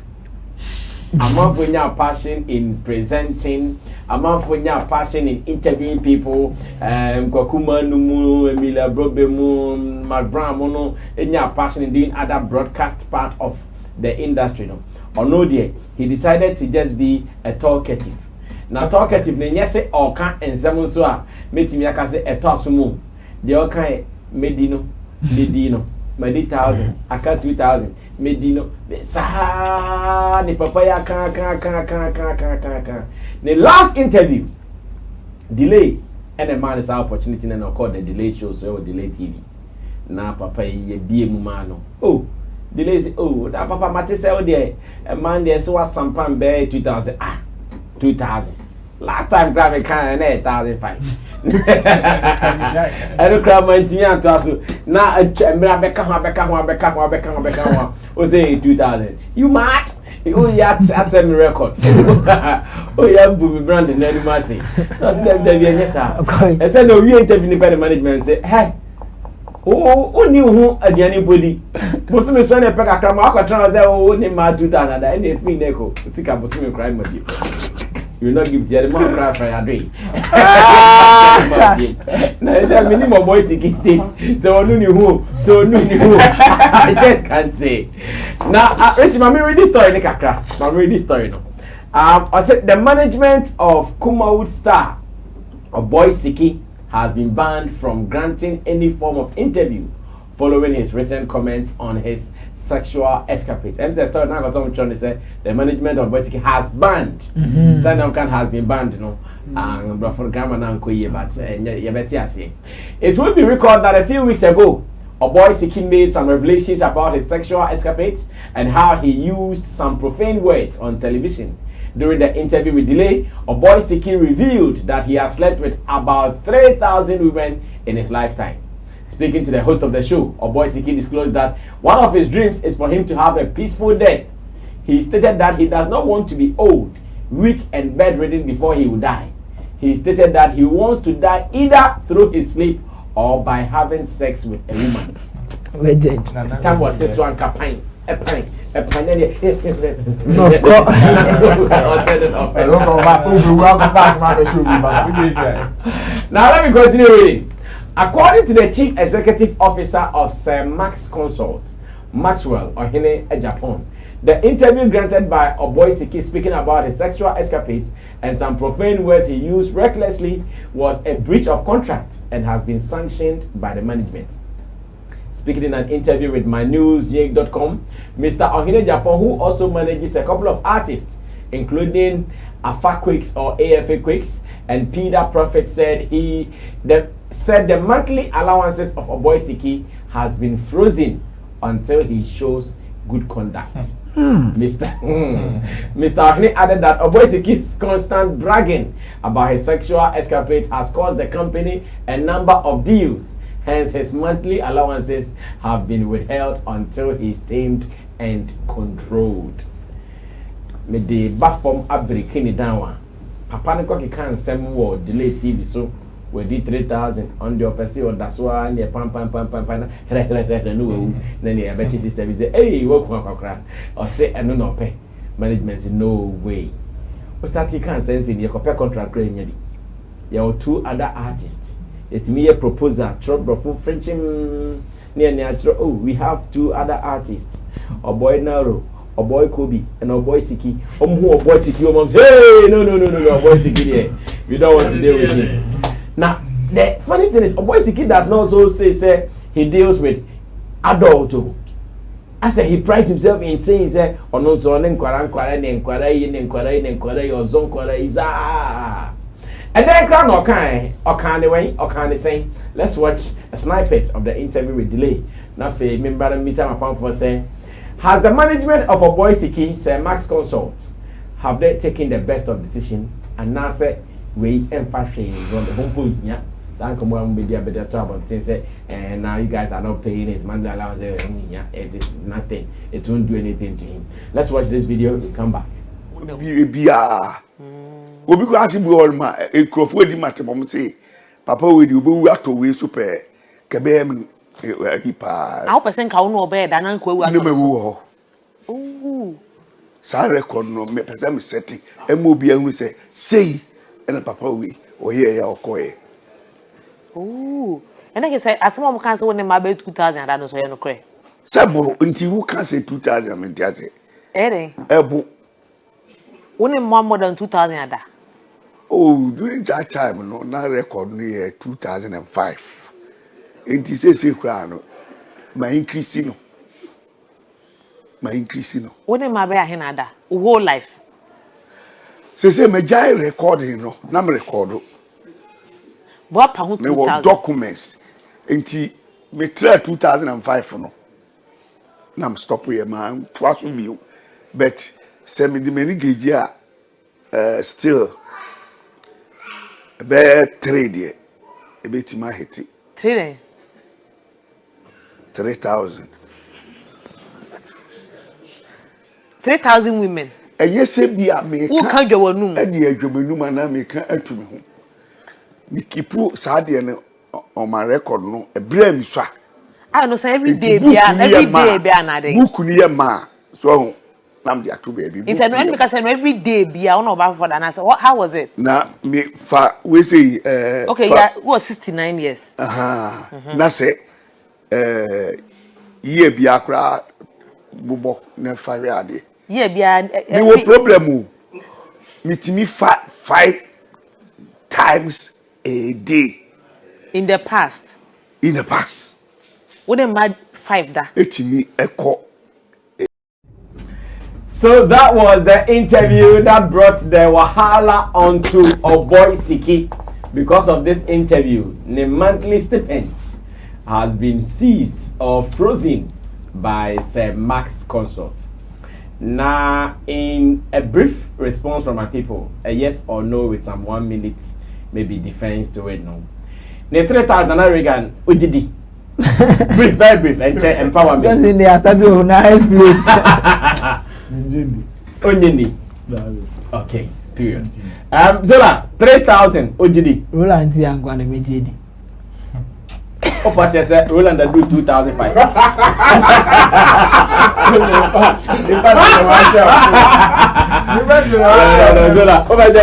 amount when you passion in presenting, amount when you passion in interviewing people, Kwakuma Numu, Emilia Brobemu, McBrown Mono, and your passion in doing other broadcast part of the industry. No, or no, dear, he decided to just be a talkative. Now, talkative, then yes, or can't and Zamusua, meet me a tosumu. The okay, Medino, Medi 1,000, I cut 2,000. Medino, Saha, the papaya can. The last interview, delay, and a man is our opportunity and I'll call the delay show, so delay TV. Now, papa, ye be mumano. Oh, delay, oh, that papa Matisse out there, a man there, so was some pan bear 2,000. 2,000. Last time, grab a can and 1,005. I don't grab my tea now. I become was saying 2,000. You mad? Oh, yeah, that's a record. Oh, yeah, Booby Brandon, and Mercy. That's yes, sir. I said, no, we ain't independent management. Say, hey, oh, knew who at the anybody. Muslim son of Pekka, Marco Trans, oh, name my 2,000, and if we neco, think I was crime with you. You will not give the amount of for your day. Now, minimum boys in state. So, no new who. So, no new who. I just can't say. Now, Rich, I'm reading this story. I'm reading this story now. I said the management of Kumawood Star, a boy Siki, has been banned from granting any form of interview following his recent comments on his sexual escapades. MC story now got someone trying to say the management of Boy Siki has banned. Sanamkan has been banned, you know. But for grammar now, but it will be recalled that a few weeks ago, a boy Siki made some revelations about his sexual escapades and how he used some profane words on television. During the interview with Delay, a boy Siki revealed that he has slept with about 3,000 women in his lifetime. Speaking to the host of the show, Oboy Siki disclosed that one of his dreams is for him to have a peaceful death. He stated that he does not want to be old, weak and bedridden before he will die. He stated that he wants to die either through his sleep or by having sex with a woman. Legend. Time was this one campaign. A pint. Now let me continue reading. According to the Chief Executive Officer of Sir Max Consult, Maxwell Ohene Japan, the interview granted by Oboy Siki speaking about his sexual escapades and some profane words he used recklessly was a breach of contract and has been sanctioned by the management. Speaking in an interview with mynewsyeg.com, Mr. Ohene Japan, who also manages a couple of artists, including Afa Quicks or AFA Quicks and Peter Prophet, said the monthly allowances of Oboy Siki has been frozen until he shows good conduct. Mr. Ohene added that Oboy Siki's constant bragging about his sexual escapades has caused the company a number of deals. Hence, his monthly allowances have been withheld until he is tamed and controlled. Me de bafom abrikini down. Papa ne koki kan sem wo delay TV so we di 3,000 on the opposite or that's why near pam no then the betting system is hey work kwakra or say no no pay management say no way. We start he can sense in your contract grade nya bi. Your two other artists. It me a proposal trouble for Frenching near oh we have two other artists, Oboy Naro, Oboy Kobe, and Oboy Siki. Oboy Siki, hey no Oboy Siki there. We don't want to deal with him. Now the funny thing is Oboy Siki does not so say he deals with adult. I said he prides himself in saying say no so inquire your zone is and then crown or kind saying, let's watch a snippet of the interview with Delay. Now, remember Mr. Mapam for saying, has the management of Oboy Siki, Sir Max Consult, have they taken the best of decision and now say we emphasis on the home point? Yeah, some be a better trouble since and now you guys are not paying his monthly allowance. Yeah, it is nothing. It won't do anything to him. Let's watch this video. We'll come back. Obi ko asi bu olma ekrofo di matemom say papa we di obi wu ato we super Kabem hipa. How percent ka no obey dan anko ewu No me wo. Ooh. Sa record no me pese me setting. Emo bia hu say and papa we oye ya okoye. Ooh. And I say as some can say when my 2000 and so you no cry. Sabo unti who can say 2000 me dia say. Ebo. When more than 2000 ada. Oh, during that time no na record no year 2005. Enti say kra no. My increase no. When my be ahen ada. Whole life. Say me jai recording no. Na me record. What pa 2000? Me were documents. Enti me try 2005 no. Na me stop here man. Twice view. But say me the many gauge still be trade here. E be ti ma hiti. Trade 3,000. 3,000 women. And yes, be a me. Who can go on room? And the Edgemanum and I make a to me. Nikipu Sadian on my record, no, a blame, sir. I know say every day be another. Book near ma. So, I'm the two baby. It's an because every day be I don't know about for that. And I said, how was it? Now, me, we say, okay, yeah, was 69 years. That's it. Ye be a crowd. Bubo na fariade. Yeah, bia me wo problem meet me 5 times a day in the past. Wouldn't mad 5 da. Etimi eko. So that was the interview that brought the wahala onto our boy Siki. Because of this interview, the monthly stipends has been seized or frozen by Sir Max Consort. Now, in a brief response from my people, a yes or no with some 1 minute, maybe defense to it, no. Ne 3,000 Regan, Ujidi. Brief, very brief, and empower me. Because in there, started to nice place. Onyini. Okay, period. Zola, 3,000, Ujidi. Roland Tiangwana Mejidi. Oh, but yes, Roland that do 2,005.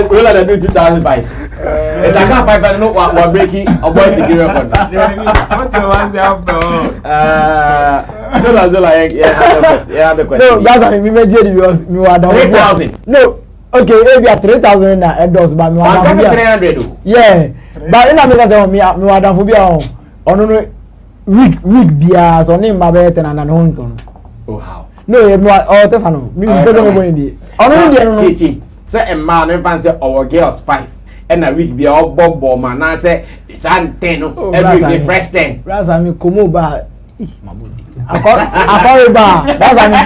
Roland that do 2,005. If I can't find no what breaking or boy to give record. What's the one after? Zola, yeah, the question. No, that's why me because me were down 3,000. No, okay, maybe at 3,000 na endorse, but me were down 300. Yeah, but in America say me were down for be on no week bia so name ma be ten na no nton. Oh how? No, me oh tesa no. Me go no go ndi. Ono ndi no. Titi. Say a man no fan say our girls 5. And a week bia bobo man na say san 10 no. Every day fresh 10. Brother me komo ba. Akore ba. That's me.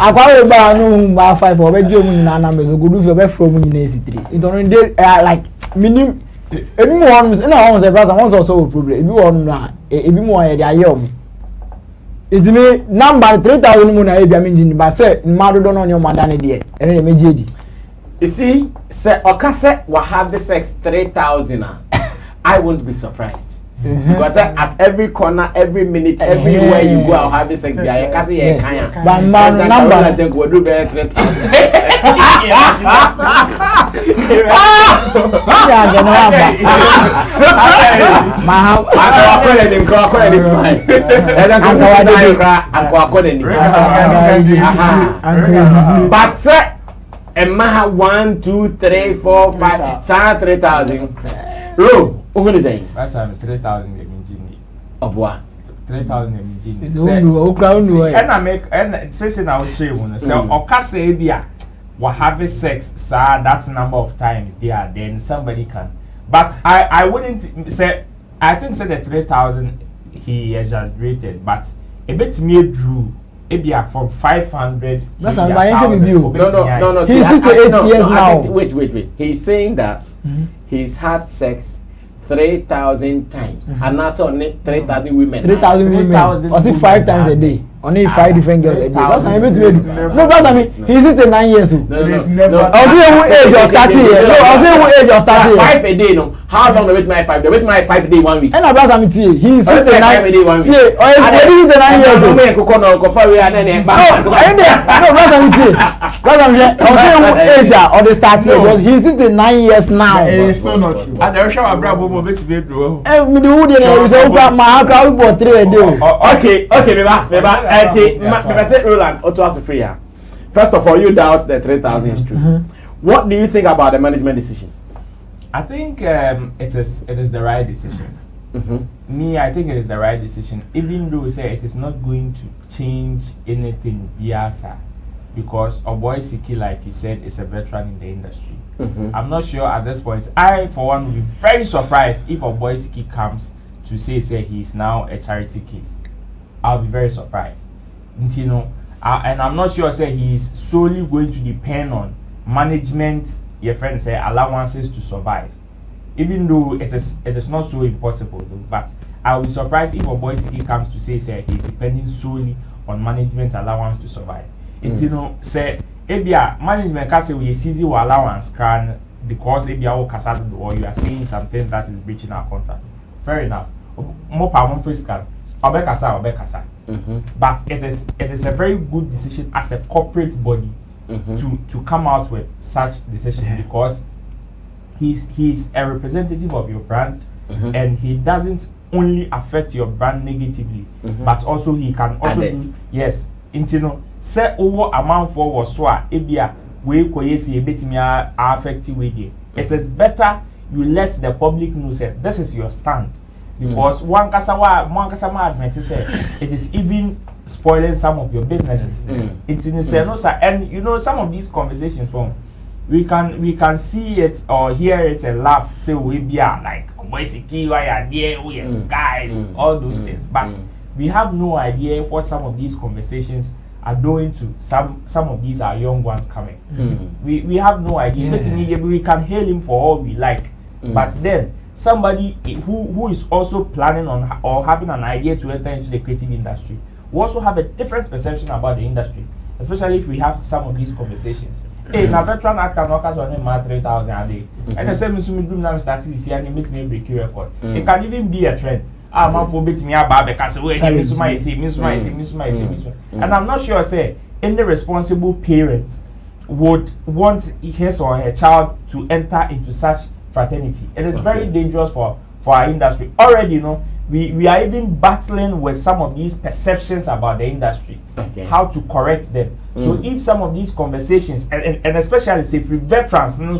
Akore ba no ba 5 obejo mu nyina na me so go do fi obe from nyina esi 3. It don't dey like minim ebi mo won na won say brother won so problem ebi won na ebi mo ye dia ye om edimi number 3,000 mu na ebi am engine ba say mado do no nyo madane de ene de meji edi. You see, say okase wa have the sex 3,000. I won't be surprised. Because at every corner, every minute, everywhere you go, I'll have the sex. But man, number I think we'll do better 3,000. But say Emma 1, 2, 3, 4, 5, 3,000. Ro, what is that? That's 3,000 engine. Of what? 3,000 engine. And I make and says in our share one. So Okase Bia will have sex, sir. That's the number of times there. Then somebody can. But I wouldn't say. I think say the 3,000 he exaggerated, but a bit me drew. Maybe from 500 to 1,000. No. He's 68 years now. Wait. He's saying that he's had sex 3,000 times, and that's only 3,000 women. 3,000 women. Or 5 times a day. only 5 different girls a day. That's not able to no, that's I mean he's just 9 years old. No. I was saying who age you're starting here. No, I was saying who age you're starting here. 5 a day, no. How long the wait my 5? The wait my 5 a day 1 week. And about I mean he's 9 a day 1 week. See, or he's 9 years old. No, I ain't there. No, brother, I was saying who age or they starting because he's 9 years now. It's still not true. And the show Abraham will make me do. Me the who there is so my crowd bought 3 a day. Okay, Meba, Roland, what was free here? First of all, you doubt the 3,000 is true. What do you think about the management decision? I think it is the right decision. Me, I think it is the right decision, even though say it is not going to change anything, because our boy Siki, like you said, is a veteran in the industry. I'm not sure at this point. I, for one, will be very surprised if our boy Siki comes to say he is now a charity case. I'll be very surprised. You know, and I'm not sure say he is solely going to depend on management, your friends say, allowances to survive. Even though it is not so impossible, but I'll be surprised if our boy Siki comes to say he's depending solely on management allowance to survive. It's you know say ebia management can say we seize your allowance can because ebia or you are saying something that is breaching our contract. Fair enough. More power fiscal. Obekasa. But it is a very good decision as a corporate body to come out with such decision because he's a representative of your brand and he doesn't only affect your brand negatively but also he can also do yes you know say over amount for was so ebia we koyesi ebetimi affect we it is better you let the public know say this is your stand because one kasama admit say it is even spoiling some of your businesses. It's in the and you know some of these conversations from we can see it or hear it and laugh say we be like boy Siki why are there we are guy all those things but we have no idea what some of these conversations are doing to some of these are young ones coming. We have no idea. We can hail him for all we like but then somebody who is also planning on or having an idea to enter into the creative industry will also have a different perception about the industry, especially if we have some of these conversations. Hey, na veteran actor workers on him 3,000 a day. And the same Mr. Now starts this year and it makes me break your record. It can even be a trend. Man for betting me about because we and I'm not sure say any responsible parent would want his or her child to enter into such fraternity. It is very dangerous for our industry. Already, you know, we are even battling with some of these perceptions about the industry, how to correct them. So if some of these conversations, and especially say for veterans, and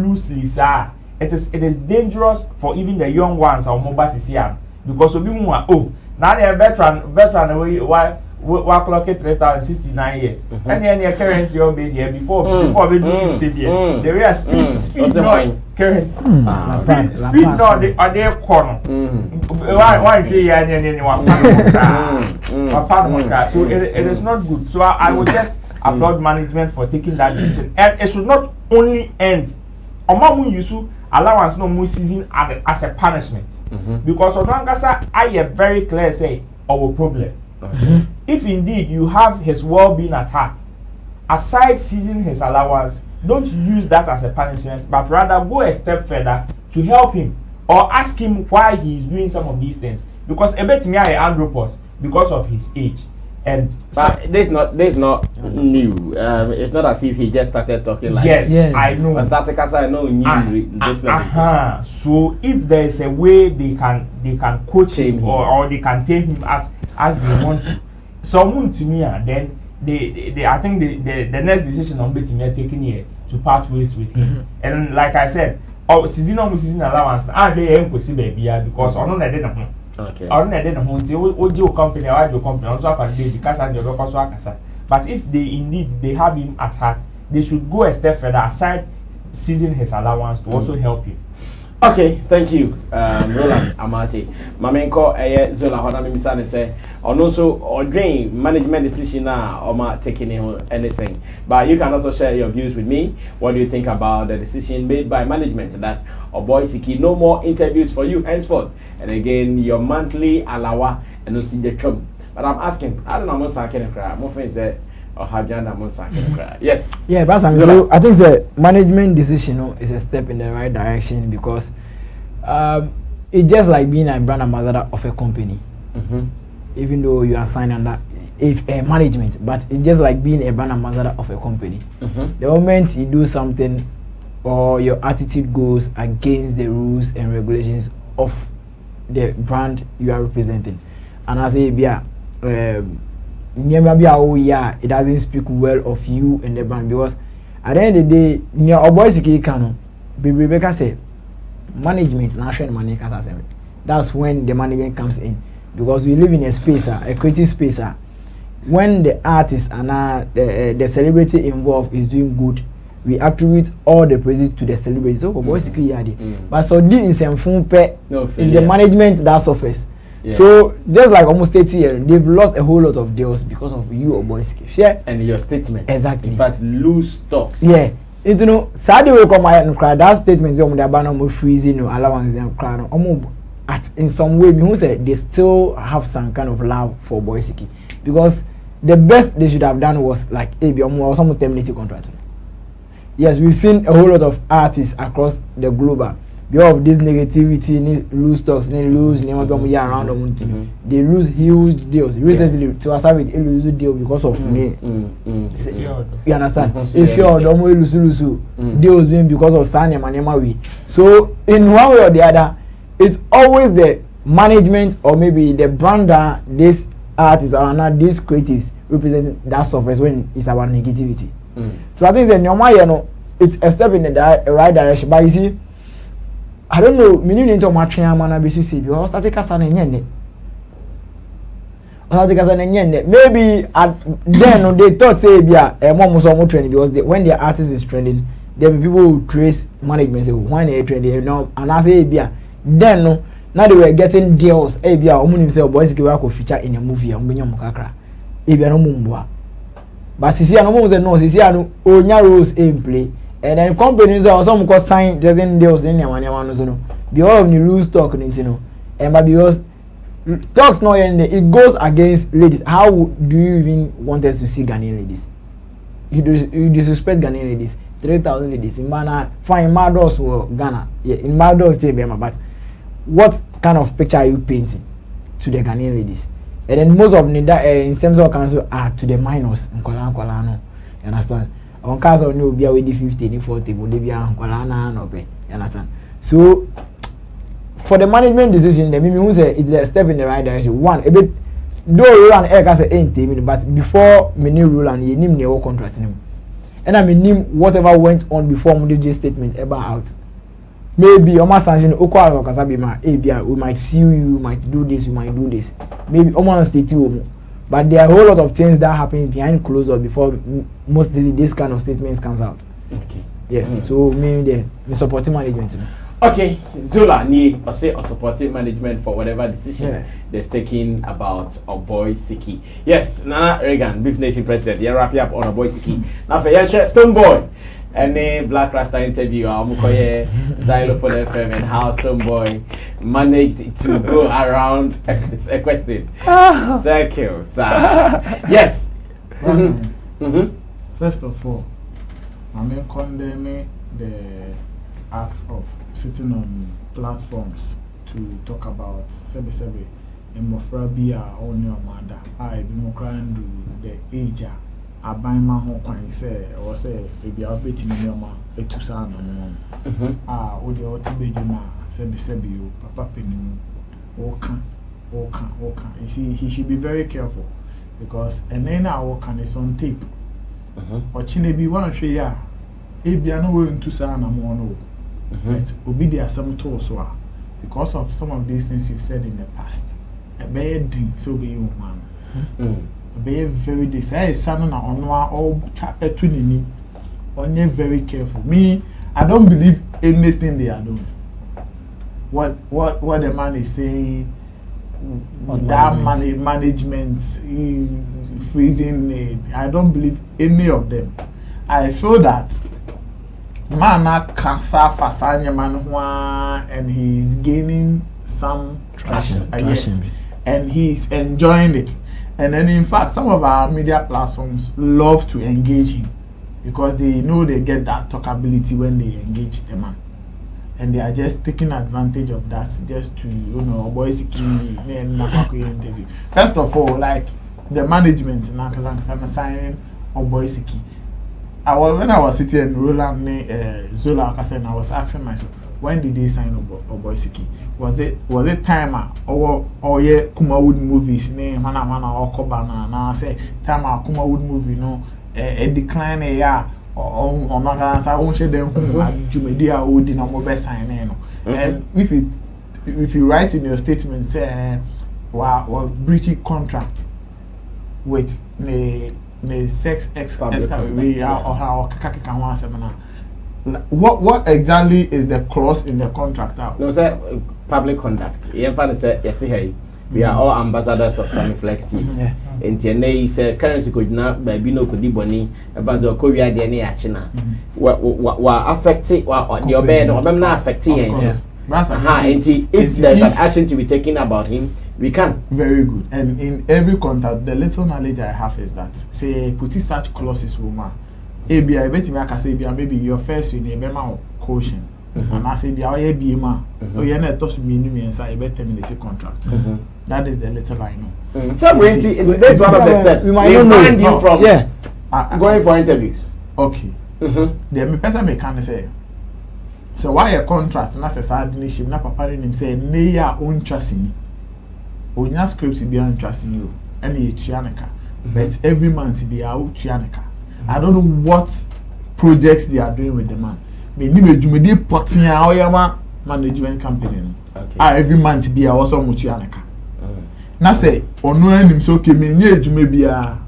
loosely, it is dangerous for even the young ones or mobile to see them because of people now they're veteran why clock it 3,069 years and then the currency you'll be there before we do 50 years there is speed not currency speed not are there corner one year and one so it is not good so I would just applaud management for taking that decision and it should not only end allowance no more season as a punishment because Onangasa I am very clear say our problem. If indeed you have his well-being at heart, aside seizing his allowance, don't use that as a punishment, but rather go a step further to help him or ask him why he is doing some of these things. Because a bit me andropos because of his age. And but this is not new. It's not as if he just started talking like yes, I know. But that because I know new. So if there is a way they can coach him or they can tame him as they want to. Someone to me then they I think the next decision on betting taking here to part ways with him. And like I said, season allowance I pay him because I don't know. Okay. Or not then home company or your company also have because and your local so but if they indeed they have him at heart, they should go a step further aside seizing his allowance to also help him. Okay, thank you, Roland Amati. Mamenko Zylofon na misane say also or drain management decision or ma taking anything. But you can also share your views with me. What do you think about the decision made by management that our boy Siki no more interviews for you henceforth? And again, your monthly alawa and also the But I'm asking, I don't know what's happening. More friends say, or Habiana Monsa. Yes. Yeah, but so I think the management decision is a step in the right direction because it's just like being a brand ambassador of a company. Even though you are signed under if a management, but it's just like being a brand ambassador of a company. The moment you do something or your attitude goes against the rules and regulations of the brand you are representing, and I say, yeah, it doesn't speak well of you and the brand because at the end of the day, your boy Siki Kano, Rebecca say, management, national money, that's when the management comes in because we live in a space, a creative space. When the artist and the celebrity involved is doing good, we attribute all the praises to the celebrity. So, boy, but so this is in the management that suffers. Yeah. So just like almost 30 years, they've lost a whole lot of deals because of you or boys. Share and your statement. Exactly. In fact, lose stocks. Yeah. You know, sadly we come out and cry. That statement is on freezing or allowance and cry. In some way, me who said they still have some kind of love for Boy Siki because the best they should have done was like or some terminating contract. Yes, we've seen a whole lot of artists across the globe. Because of this negativity, lose stocks, lose around them. They lose huge deals. Recently, to us, they lose a deal because of me. You understand? If you're lose deals being because of Sanya Manemawi. So, in one way or the other, it's always the management or maybe the brander, this artists or not these creatives represent that suffers when it's about negativity. So I think that it's a step in the right direction. But you see, I don't know, me need to match your man because maybe then they thought say mom was almost trending because when their artist is trending, there be people who trace management say why they trending and I say then now they were getting deals boys could feature in a movie but Sisi no Sisi onya roles in play. And then companies are some cause sign doesn't deals in no because of the lose talk and but because talks no end it goes against ladies. How do you even want us to see Ghanaian ladies? You disrespect Ghanaian ladies. 3,000 ladies in Ghana fine Mados or Ghana in Mados but what kind of picture are you painting to the Ghanaian ladies? And then most of them in terms of council are to the minors in Kola you understand? On cars of no be away 50, 40, but they be no pay. You understand? So for the management decision, the meaning say it's a step in the right direction. One, a bit though you run air cast ain't but before many rule and you name the contract him. And I mean whatever went on before Mudiji statement about out. Maybe almost sanction Okwa Kasabima, we might sue you, might do this, we might do this. Maybe almost state you. But there are a whole lot of things that happens behind closed doors before mostly this kind of statements comes out. Okay. Yeah. So maybe we supporting management. Okay. Zola need or say or supporting management for whatever decision they've taken about our boy Siki. Yes, Nana Reagan, Beef Nation President, you're wrapping up on our boy Siki. Now for Stonebwoy. Any Black Rasta interview, Zylofon FM and how Stonebwoy managed to go around a question. Circles. Yes. First of all, I'm condemning the act of sitting on platforms to talk about Sebe and Mofrabia on your mother. I be more crying to the age. I buy my home coin say or say maybe I'll bet in your ma a 2 son or the Otibejuma Sebi you, Papa Penny, Okan. You see, he should be very careful because and then our can is on tape. Or Chinebi one share, Abiano going 2 son or more. It will be there some tools because of some of these things you've said in the past. A bad thing, so be you, man. Be very this. Son on all twinning. Only very careful. Me, I don't believe anything they are doing. What the man is saying, that management freezing. I don't believe any of them. I feel that man Kasa Fasanya Manhua and he's gaining some traction. Yes, and he's enjoying it. And then in fact, some of our media platforms love to engage him because they know they get that talkability when they engage the man. And they are just taking advantage of that just to, you know, boy Siki interview. First of all, like the management and signing of boy Siki. When I was sitting in Roland Zola, I was asking myself, when did they sign boy Siki? Was it timer or yeah Kumawood movies name mana or Kwabena and I say timer Kumawood movie no a decline a year or Magas I won't share them Jumedia would in a mobile sign. And if you write in your statement say breaching contract with the sex excavation or how Kakaka seminar. What exactly is the clause in the contract? No, sir, public conduct. We are all ambassadors of Sammy Flex TV. And TNA said currency could not by Bino could be bonny about the Korea DNA China. What affected your bed or not affecting if there's an action to be taken about him, we can. Very good. And in every contract, the little knowledge I have is that say put such clauses woman. Maybe I bet you say maybe your first with a memo caution. And I say, "Be be ma. Oh, you're not touch me and say I bet terminate contract." That is the little I know. So, that's one of the steps. We might find you from going for interviews. Okay. The person may kind of say, "So why a contract? And that's a sad initiative. Not papa him say, "Ne ya own trust in me. Onya scripts be on trust in you. Any Tianica, but every month be out Tianica." I don't know what projects they are doing with the man. Maybe Jumedi Potia or management company. Every month be also Mutianaka. Now say, or no him so came in near Jumebia.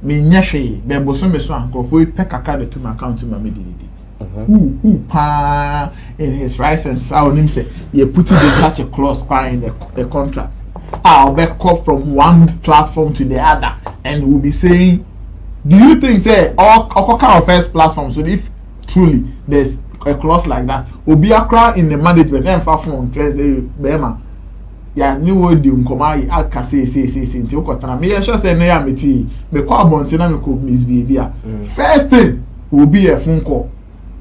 Me Yashi, Bebosom Swan, go for peck a card to my account to my medidity. Who pa in his rice and sound him say, you put in such a clause in the contract. I'll back off from one platform to the other and we'll be saying. Do you think say all kind of first platform? So if truly there's a clause like that, Obi Akra in the management and far from say Bema, yeah, new word you come I can say into Kotana. Me sure say na meti me Quab on tina me could misbehavior. First thing will be a phone call,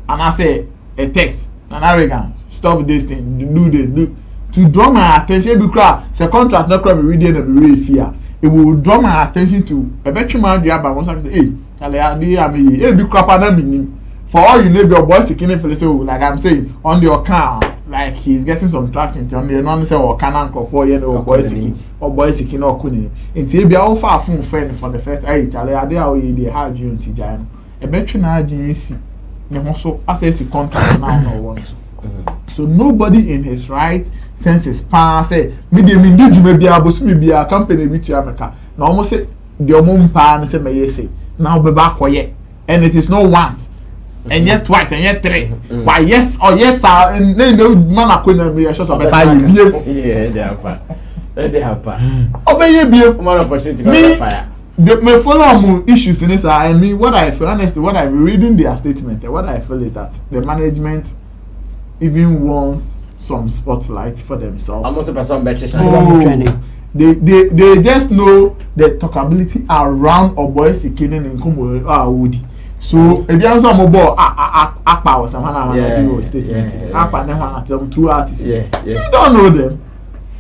and I say a text, an arrogant. Stop this thing, do to draw my attention because the contract not going to be reading and be really fear. It will draw my attention to a better man. You have once I say, hey, Charlie, be crap at them. For all you know, your boy Siki for so like I'm saying on the account, like he's getting some traction. On the non say or canon for boy Siki no kuni. Until be all far from friend for the first. Hey, Charlie, I did they had you in Tijano. A better man, you see. Also, as a contract now no one. So nobody in his right senses pa say me dey mean you may be able to be a company with America. Now almost say the mom pa say me say now be back quiet and it is not once and yet twice and yet three. Why yes or yes sir and then no man akuna me show so be say you yeah they have pa obey you one opportunity to fire. Me follow issues in this. I mean what I feel honestly what I reading their statement and what I feel is that the management even wants some spotlight for themselves. I'm also person better. They just know the talkability around a boy Siki and Kumo Woody. So if you answer my boy, Apa or someone statement. Apa never want to tell them 2 artists. You don't know them.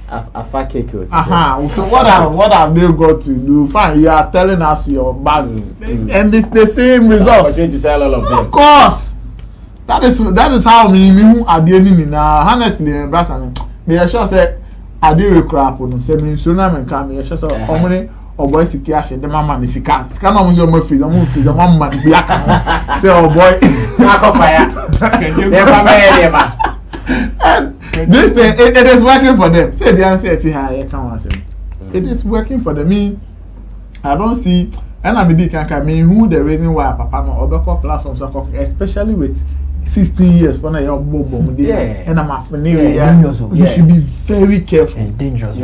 A fat cake. So what have they got to do? Fine, you are telling us your bag, and it's the same results. I'm going to sell all of them. Of course. That is how me are dealing now. Honestly, Brassan, me sure say I deal with crap on say me so na me can me sure so how many or boy Siki ashe the mama ni sika no mo so mo fi the mama bi aka say oh boy saka fire never me and this thing it is working for them. Say the answer to her can say it is working for them. Me I don't see and I can mean who the reason why papa no obeko platforms especially with 16 years for now your bobo and I'm after you should be very careful and dangerous.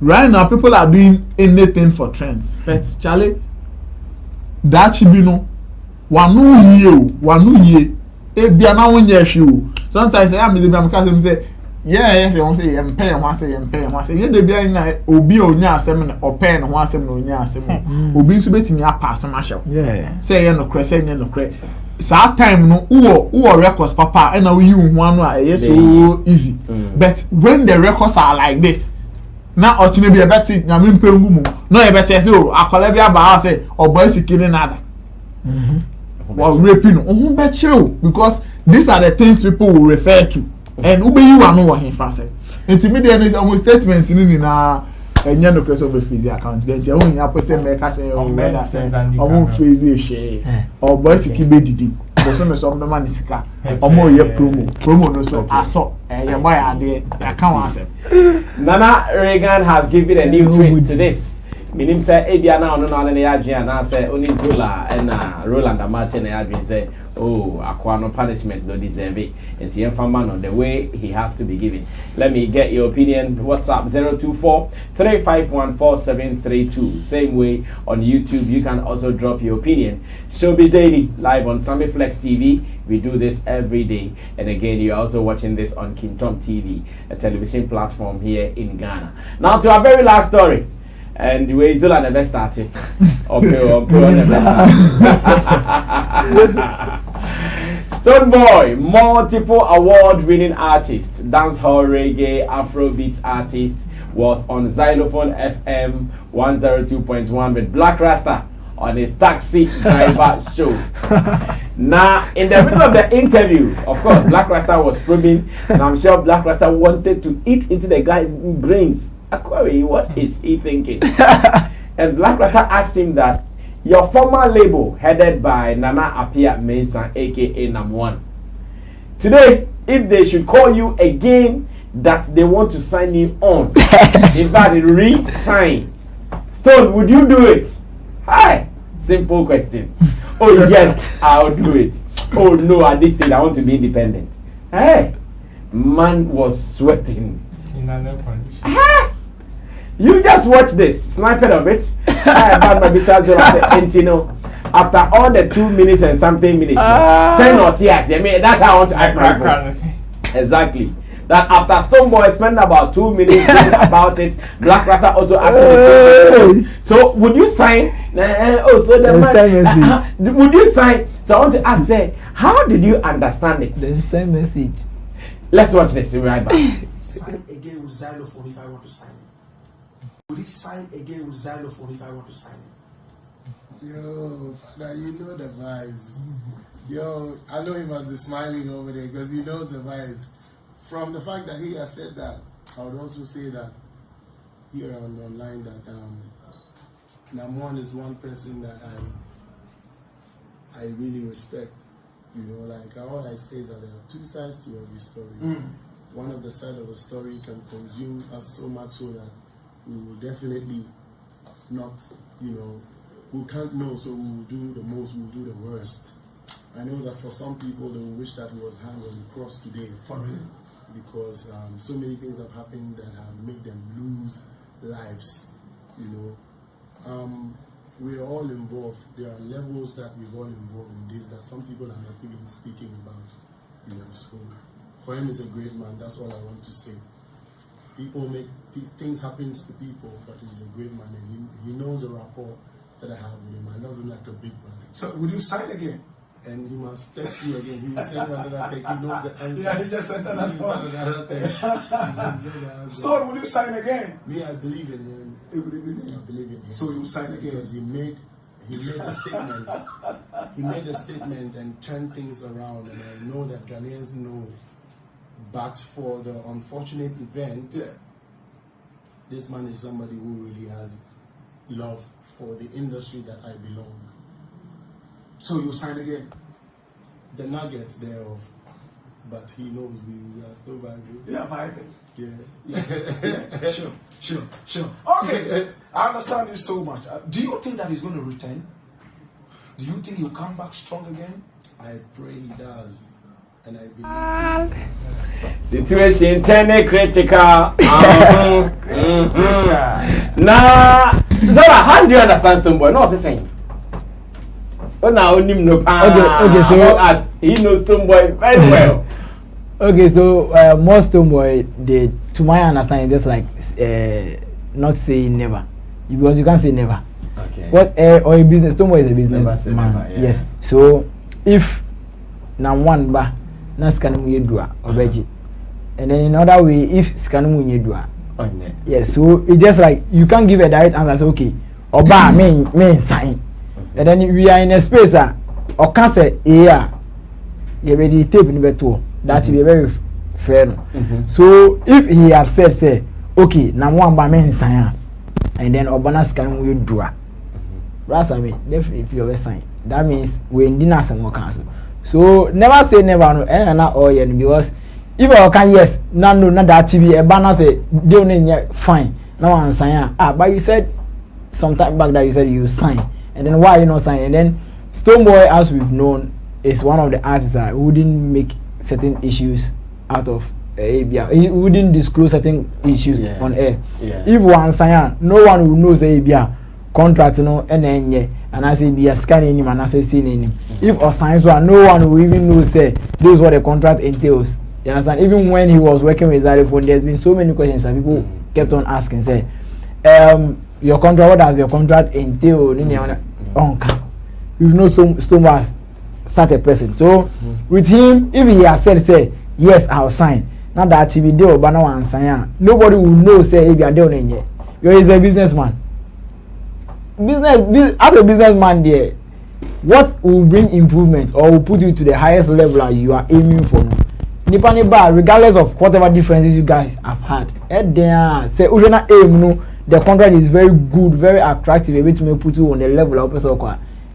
Right now people are doing anything for trends, but Charlie that should be no one year e bia na won ye hwe o sometimes I am the am say yes, you want say pay one say you dey be na obi onya asem na opay na ho asem na onya asem obi nso betimi apa asem ahyew say you no kre say you no kre that time no who records papa and now you one so easy but when the records are like this now ochine be better nyame mpengu mu no e better say o akola bi aba say oboy Siki nada well raping no be chill because these are the things people will refer to and ube you are no one fa say intermediate is almost statement ni na enya no question be freeze account then you only have say make say o whether say o freeze share or boy Siki be didi but so me so be man sika omo ye promo no so aso ye boy ade I can't answer. Nana Reagan has given a new twist to this. Meaning say Edia na ono na ya adwen na say oni Zola and Roland Martin na adwen say oh akwa no punishment no deserve it. It's your man on the way he has to be given. Let me get your opinion. WhatsApp 024-351-4732. Same way on YouTube you can also drop your opinion. Showbiz Daily live on Sammy Flex TV. We do this every day, and again you're also watching this on Kintom TV, a television platform here in Ghana. Now to our very last story. And the way Zola never started. Stonebwoy, multiple award-winning artist, dancehall, reggae, Afrobeat artist, was on Zylofon FM 102.1 with Black Rasta on his taxi driver show. Now, in the middle of the interview, of course, Black Rasta was probing, and I'm sure Black Rasta wanted to eat into the guy's brains. What is he thinking? And Black Rasta asked him that your former label headed by Nana Apia Mensah aka Nam1 today, if they should call you again that they want to sign you on, in fact re-sign, Stone, would you do it? Hi, simple question. Oh yes, I'll do it. Oh no, at this stage I want to be independent. Hey, man was sweating. You just watch this snippet of it. After all the 2 minutes and something minutes, say not yes. I mean that's how I want to act my phone. Exactly. That after Stonebwoy spent about 2 minutes about it, Black Rasta also asked me. So would you sign? Would you sign? So I want to ask, say, how did you understand it? The same message. Let's watch this. We'll be right back. Sign again with Zylofon if I want to sign it. Would he sign again with Zylofon if I want to sign it? Yo, father, you know the vibes. Yo, I know he must be smiling over there because he knows the vibes. From the fact that he has said that, I would also say that here online that Nam1 is one person that I really respect. You know, like all I say is that there are two sides to every story. One of the side of a story can consume us so much so that we will definitely not, you know, we can't know, so we will do the most, we will do the worst. I know that for some people they will wish that he was hanged on the cross today. For real. Because so many things have happened that have made them lose lives, you know. We are all involved. There are levels that we're all involved in this that some people are not even speaking about, you know. So for him, he's a great man. That's all I want to say. People make these things happen to people, but he's a great man, and he knows the rapport that I have with him. I love him like a big brother. So would you sign again? And he must text you again. He will send another text. He knows the answer. Yeah, he just sent another text. Stone, will you sign again? Me, I believe in him. I believe in him. So you will sign again? Because he made a statement. He made a statement and turned things around. And I know that Ghanaians know. But for the unfortunate event, this man is somebody who really has love for the industry that I belong. So you sign again? The nuggets thereof, but he knows we are still vibing. Yeah, vibing. Yeah. Sure. Okay, I understand you so much. Do you think that he's going to return? Do you think he'll come back strong again? I pray he does, and I believe. Situation turning critical. Nah, Zara, how do you understand Stonebwoy? No, what's he saying? Oh, now him no. Okay, so as he knows Stonebwoy very well. Okay, so most Stonebwoy, they, to my understanding, just like not saying never, because you can't say never. Okay. What or a business? Stonebwoy is a business man. Never, yeah. Yes. So if na one ba na skanu yedua obeji, and then in other way, if skanu yedua, yes. So it's just like you can't give a direct answer. Say, okay, oba main sign, and then we are in a space or can say yeah, you ready tape in beto. That will be very fair. So if he had said, say, okay, now one by men sign, and then Obanas can we draw. Rasami, definitely over sign. That means we dinner some more council. So never say never no, and not all yet because if I can yes, no, not that TV, a banner say they only fine. No one sign. But you said some time back that you said you sign, and then why you not sign? And then Stonebwoy, as we've known, is one of the artists who wouldn't make certain issues out of ABA. He wouldn't disclose certain issues on air. If one sign, no one will know say ABA contract no and I say be a scanning him and I say seeing him. If or signs one, no one will even know say this is what the contract entails. You understand? Even when he was working with Zylofon, there's been so many questions and people kept on asking, say, your contract, what does your contract entail? You know Stonebwoy such a person. So with him, if he has said, say, yes, I'll sign. Not that TV deal, but no one sign. Nobody will know, say, if you are doing it. You is a businessman. As a businessman, there, what will bring improvement or will put you to the highest level you are aiming for? Nipa, regardless of whatever differences you guys have had, say, the contract is very good, very attractive, able to put you on the level of person.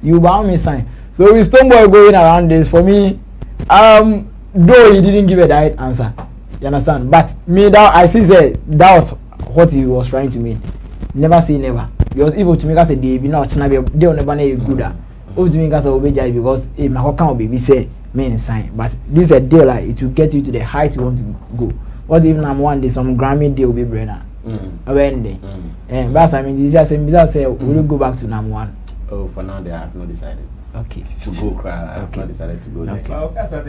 You bound me sign. So with Stonebwoy going around this, for me, though he didn't give a direct answer, you understand? But me, that I see that was what he was trying to mean. Never say never. Because if to make us a day, be not they will never know good. If to make us a obey because if my can't be say main sign. But this is a deal like it will get you to the height you want to go. What if I'm one day some Grammy deal will be brainer? When day. And that's I mean, this is say we'll go back to number one. Oh, for now they have not decided. Okay. To go cry. I have not decided to go there. Okay. Well, that's the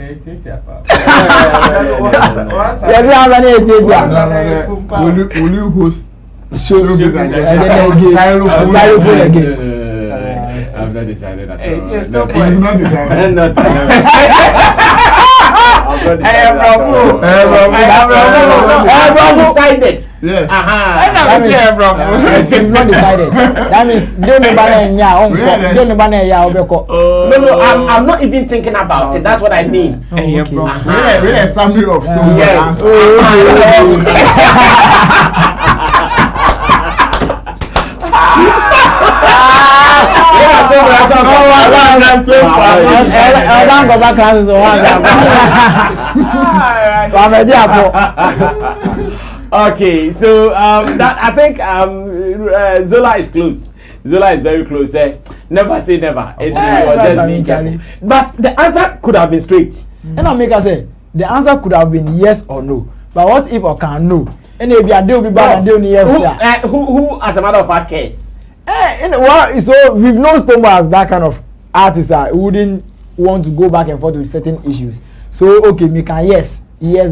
Will you host show again? Zylofon again. I've not decided at all. Yes, stop. You've not decided. Decided. Yes. You've not decided. That means No, I'm not even thinking about it. That's what I mean. We're a summary of Stonebwoy. Yes. Okay, so that I think Zola is close. Zola is very close. Never say never. But the answer could have been straight. And I'll make us say the answer could have been yes or no. But what if or can no? And if you are doing bad and doing yes, who as a matter of fact cares? So we've known Stonebwoy as that kind of artist who wouldn't want to go back and forth with certain issues. So okay, me can yes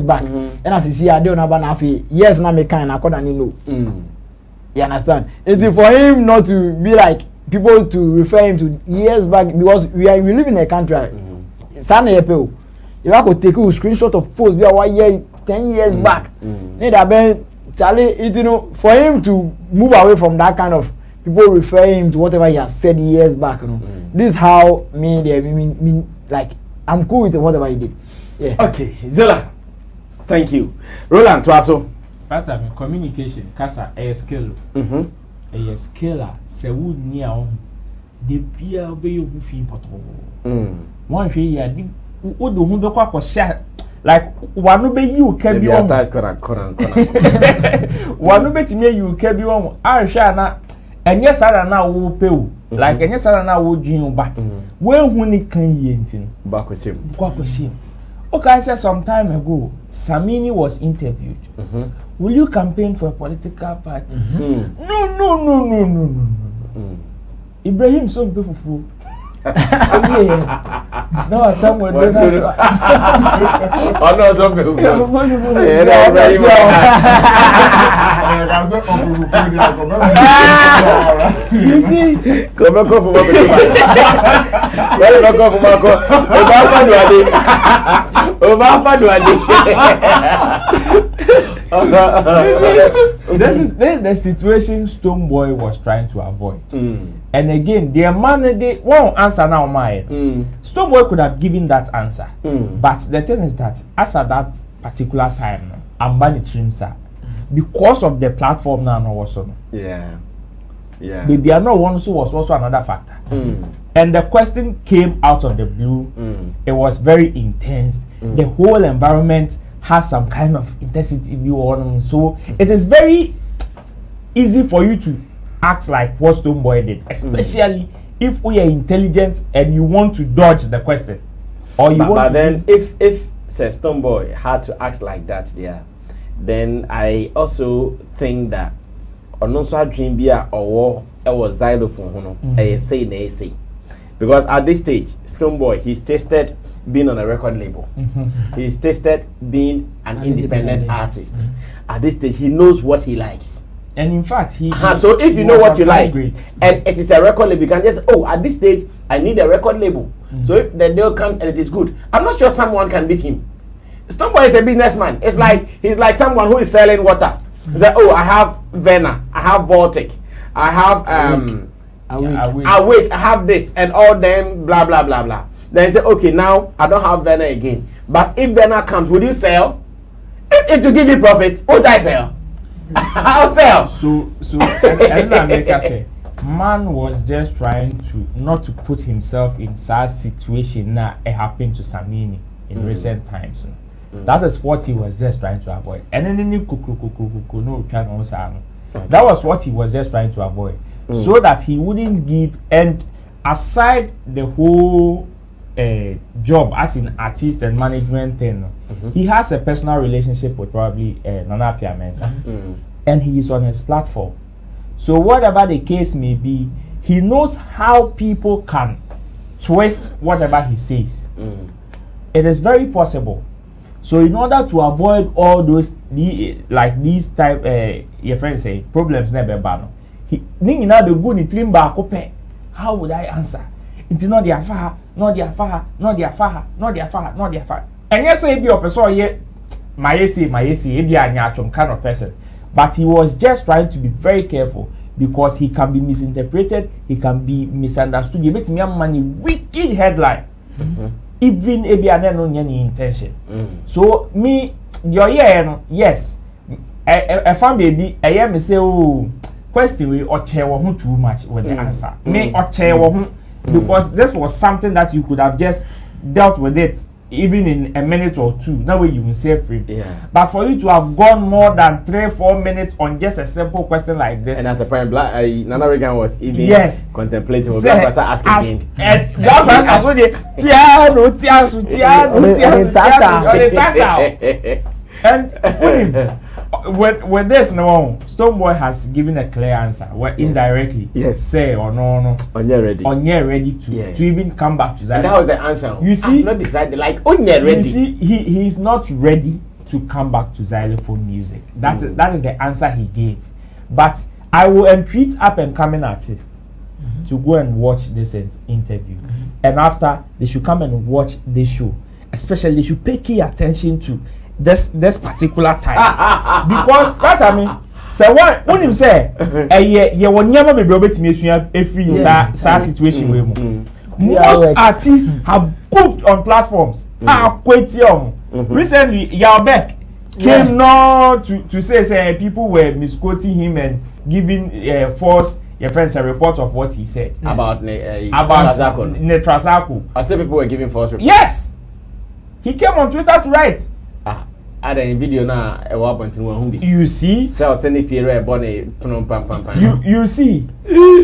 back. And as you see, I don't have an yes now me can accordingly no. You understand? It's for him not to be like people to refer him to years back because we live in a country. If I could take a screenshot of post we are 1 year 10 years back. Charlie, for him to move away from that kind of people referring him to whatever he has said years back, this is how like I'm cool with whatever he did. Yeah. Okay, Zola, thank you. Roland, Twaso. First, communication, Casa, a skill. A skill, say, would near the peer be you feel potable. One thing, yeah, would do who the share. Like one be you can be on that one bet me you can be on I shall not and yes I now will pay like and yes I now will dream but when it can yin back with him. Okay, I said some time ago Sammy was interviewed. Will you campaign for a political party? No. Ibrahim so beautiful. No, I tell you, do not. Oh no, some people. You see, come back for what? Well, back for Marco. This is the situation Stonebwoy was trying to avoid. And again, the man they won't answer now. Stonebwoy could have given that answer, but the thing is that as at that particular time, I'm managing sir because of the platform now also. Yeah. But there are no ones who was also another factor. And the question came out of the blue. It was very intense. The whole environment has some kind of intensity view on them. So it is very easy for you to act like what Stonebwoy did, especially if we are intelligent and you want to dodge the question. Or you want but then if Stonebwoy had to act like that, then I also think that also dream be or was Zylofon say because at this stage Stonebwoy he's tasted being on a record label. He's tasted being an independent artist. At this stage he knows what he likes. And in fact so if you know what you like and it is a record label, you can just at this stage I need a record label. So if the deal comes and it is good, I'm not sure someone can beat him. Stonebwoy is a businessman. It's like he's like someone who is selling water. He's like, I have Vena, I have Baltic, I have Awake, I have this and all them blah blah blah blah. Then you say, okay, now I don't have Vena again. But if Vena comes, would you sell? If it will give you profit, would I sell? I'll sell. So and America say, man was just trying to not to put himself in such situation now it happened to Sammy in recent times. That is what he was just trying to avoid. And then that was what he was just trying to avoid. So that he wouldn't give, and aside the whole job as an artist and management thing, he has a personal relationship with probably Nana Piamensa, and he is on his platform. So whatever the case may be, he knows how people can twist whatever he says. It is very possible. So in order to avoid all those these type your friends say problems never ban. He now be good in trim back. How would I answer? It's not their far, not their far, not their far, not their far, not their far. And yes, I be a person here. My say, be a kind of person. But he was just trying to be very careful because he can be misinterpreted, he can be misunderstood. You make me a money wicked headline. Even if you are not any intention. So me, your yes, a family, I am say, question we or chair too much with the answer. Me or chair because this was something that you could have just dealt with it even in a minute or two. That way you will save free. But for you to have gone more than 3-4 minutes on just a simple question like this, and at the point, Nana Reagan was even contemplating what asking again. And that was as well and with this no, Stonebwoy has given a clear answer. Where indirectly, say or no, on you're ready to even come back to that. And that was the answer. You see, not decided like on you're ready. You see, he is not ready to come back to Zylofon music. That is the answer he gave. But I will entreat up and coming artists to go and watch this interview, and after they should come and watch this show. Especially, they should pay key attention to this particular time because that's I mean. So when him say, you will never be able to make every situation we most artists have moved on platforms. Recently, Yalbeck came now to say people were misquoting him and giving false your friends a report of what he said about Netrasaku. I said people were giving false reports. Yes, he came on Twitter to write. I had a video now. You see, so send if you're a bonnet. You see,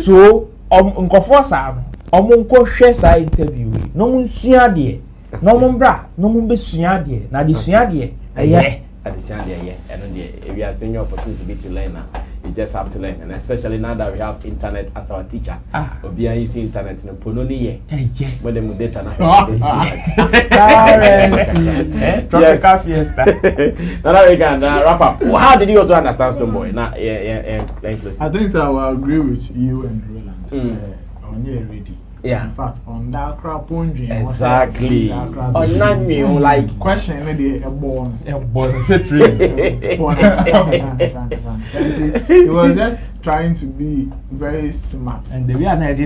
so Nkofosa, share interview. No one suya de, no one bra, no one be suya de. Na di suya de, and the if you are seeing your opportunity to learn now, You just have to learn, and especially now that we have internet as our teacher. We are using internet in Pononi. When the data Tropical fiesta. Now we can wrap up. How did you also understand Stonebwoy? I think so. I will agree with you and Roland. On your ready. Yeah. In fact, on that crap pondering. Exactly. On name like question maybe a born. He was just trying to be very smart. And we are not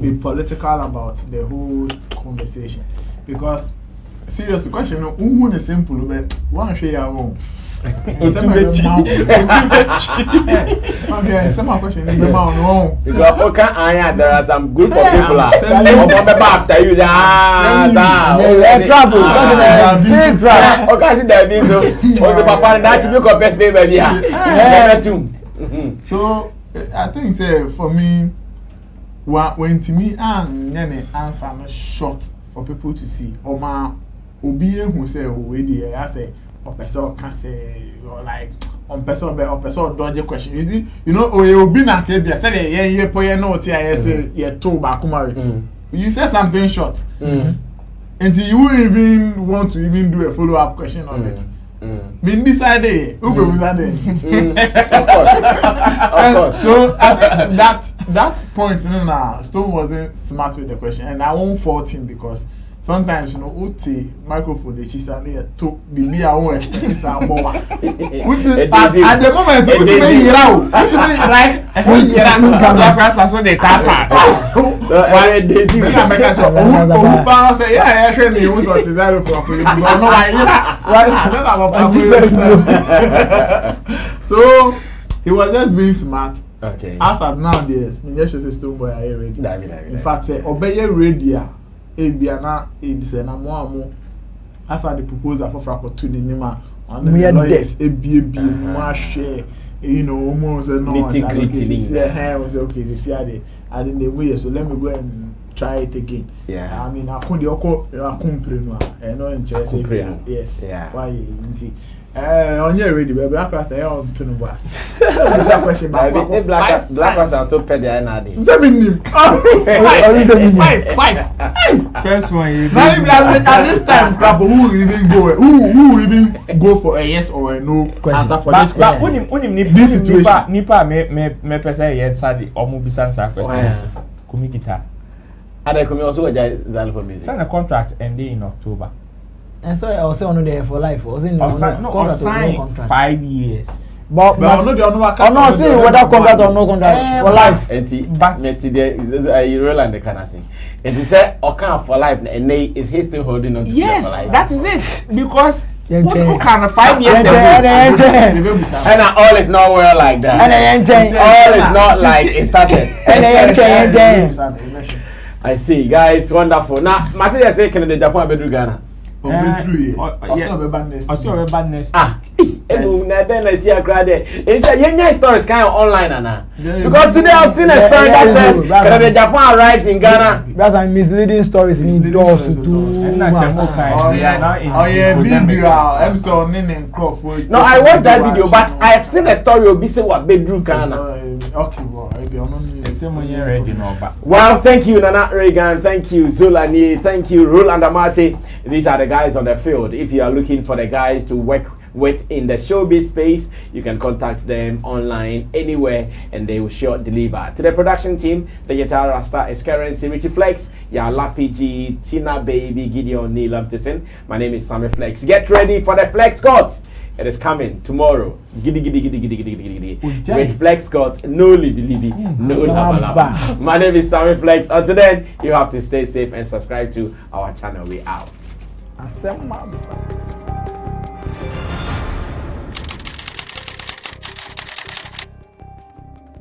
be political about the whole conversation. Because serious question, who is simple, but one share your own. Okay, some question is wrong. Because there are some group of people after you. Trouble. Big trouble. Okay, I think there be so. The papa that you compare baby. So I think say for me, when to me and answer not short for people to see. Or ma obi who say we I say. Or person can say or like on person dodgy question. You see, you know, you be na kebia said yeah poye no say yeah to back you say something short. And you won't even want to even do a follow-up question on it. Mean decide who be decide. Of course. So I think that point Stone wasn't smart with the question, and I won't fault him because sometimes, you know, Uti microphone, the chisame to be our own experience. At the moment, Uti may hear out. Right? We hear out. So they tap. Why did you make a job? Say, yeah, actually, you was what is that for? So he was just being smart. Okay. As of now, yes, me just say Stonebwoy are ready. In fact, say obey ready. Ebiana edisena mo asa the proposal for fraco to the nima and the lawyers ebi mo ahwe you know almost no was okay this year I didn't the way so let me go and try it again. Yeah, I mean I could akumpre no no interest yes why nti on your ready baby across the on to no boss this question black was so pedia na dey five first one at this time crap who even go for a yes or a no answer for this question this situation nipa me person yet sadi omo bisan sa question kumi guitar ada kumi also Zylofon music sign a contract ending in October. And so I was on there for life. Was in contract 5 years. But no, see whether contract or no contract for life. But you roll and the can say. And he said, "Okay, for life," and is he still holding on to yes, for life? that is it. Because what kind of 5 years ago? And all is not well like that. All is not like it started. I see, guys, wonderful. Now, Matilda say, "Can the Japan be Ghana?" Next week. Then I see a crowd there. It's a young stories kind of online, because today I've seen a story that says that Japan arrives in Ghana. That's a misleading stories in doors to do. No, I watched that video, but I have seen a story of Bisi what bedroom Ghana. Well, thank you, Nana Reagan. Thank you, Zulani. Thank you, Roland Amate. These are the guys on the field. If you are looking for the guys to work with in the showbiz space, you can contact them online anywhere and they will sure deliver. To the production team, the guitar rasta is Currency, Richie Flex, Yala PG, Tina Baby, Gideon, Neil Amptison. My name is Sammy Flex. Get ready for the Flex Gods. It is coming tomorrow. Giddy. With Flex Gods, no libby, no lava. My name is Sammy Flex. Until then, you have to stay safe and subscribe to our channel. We out.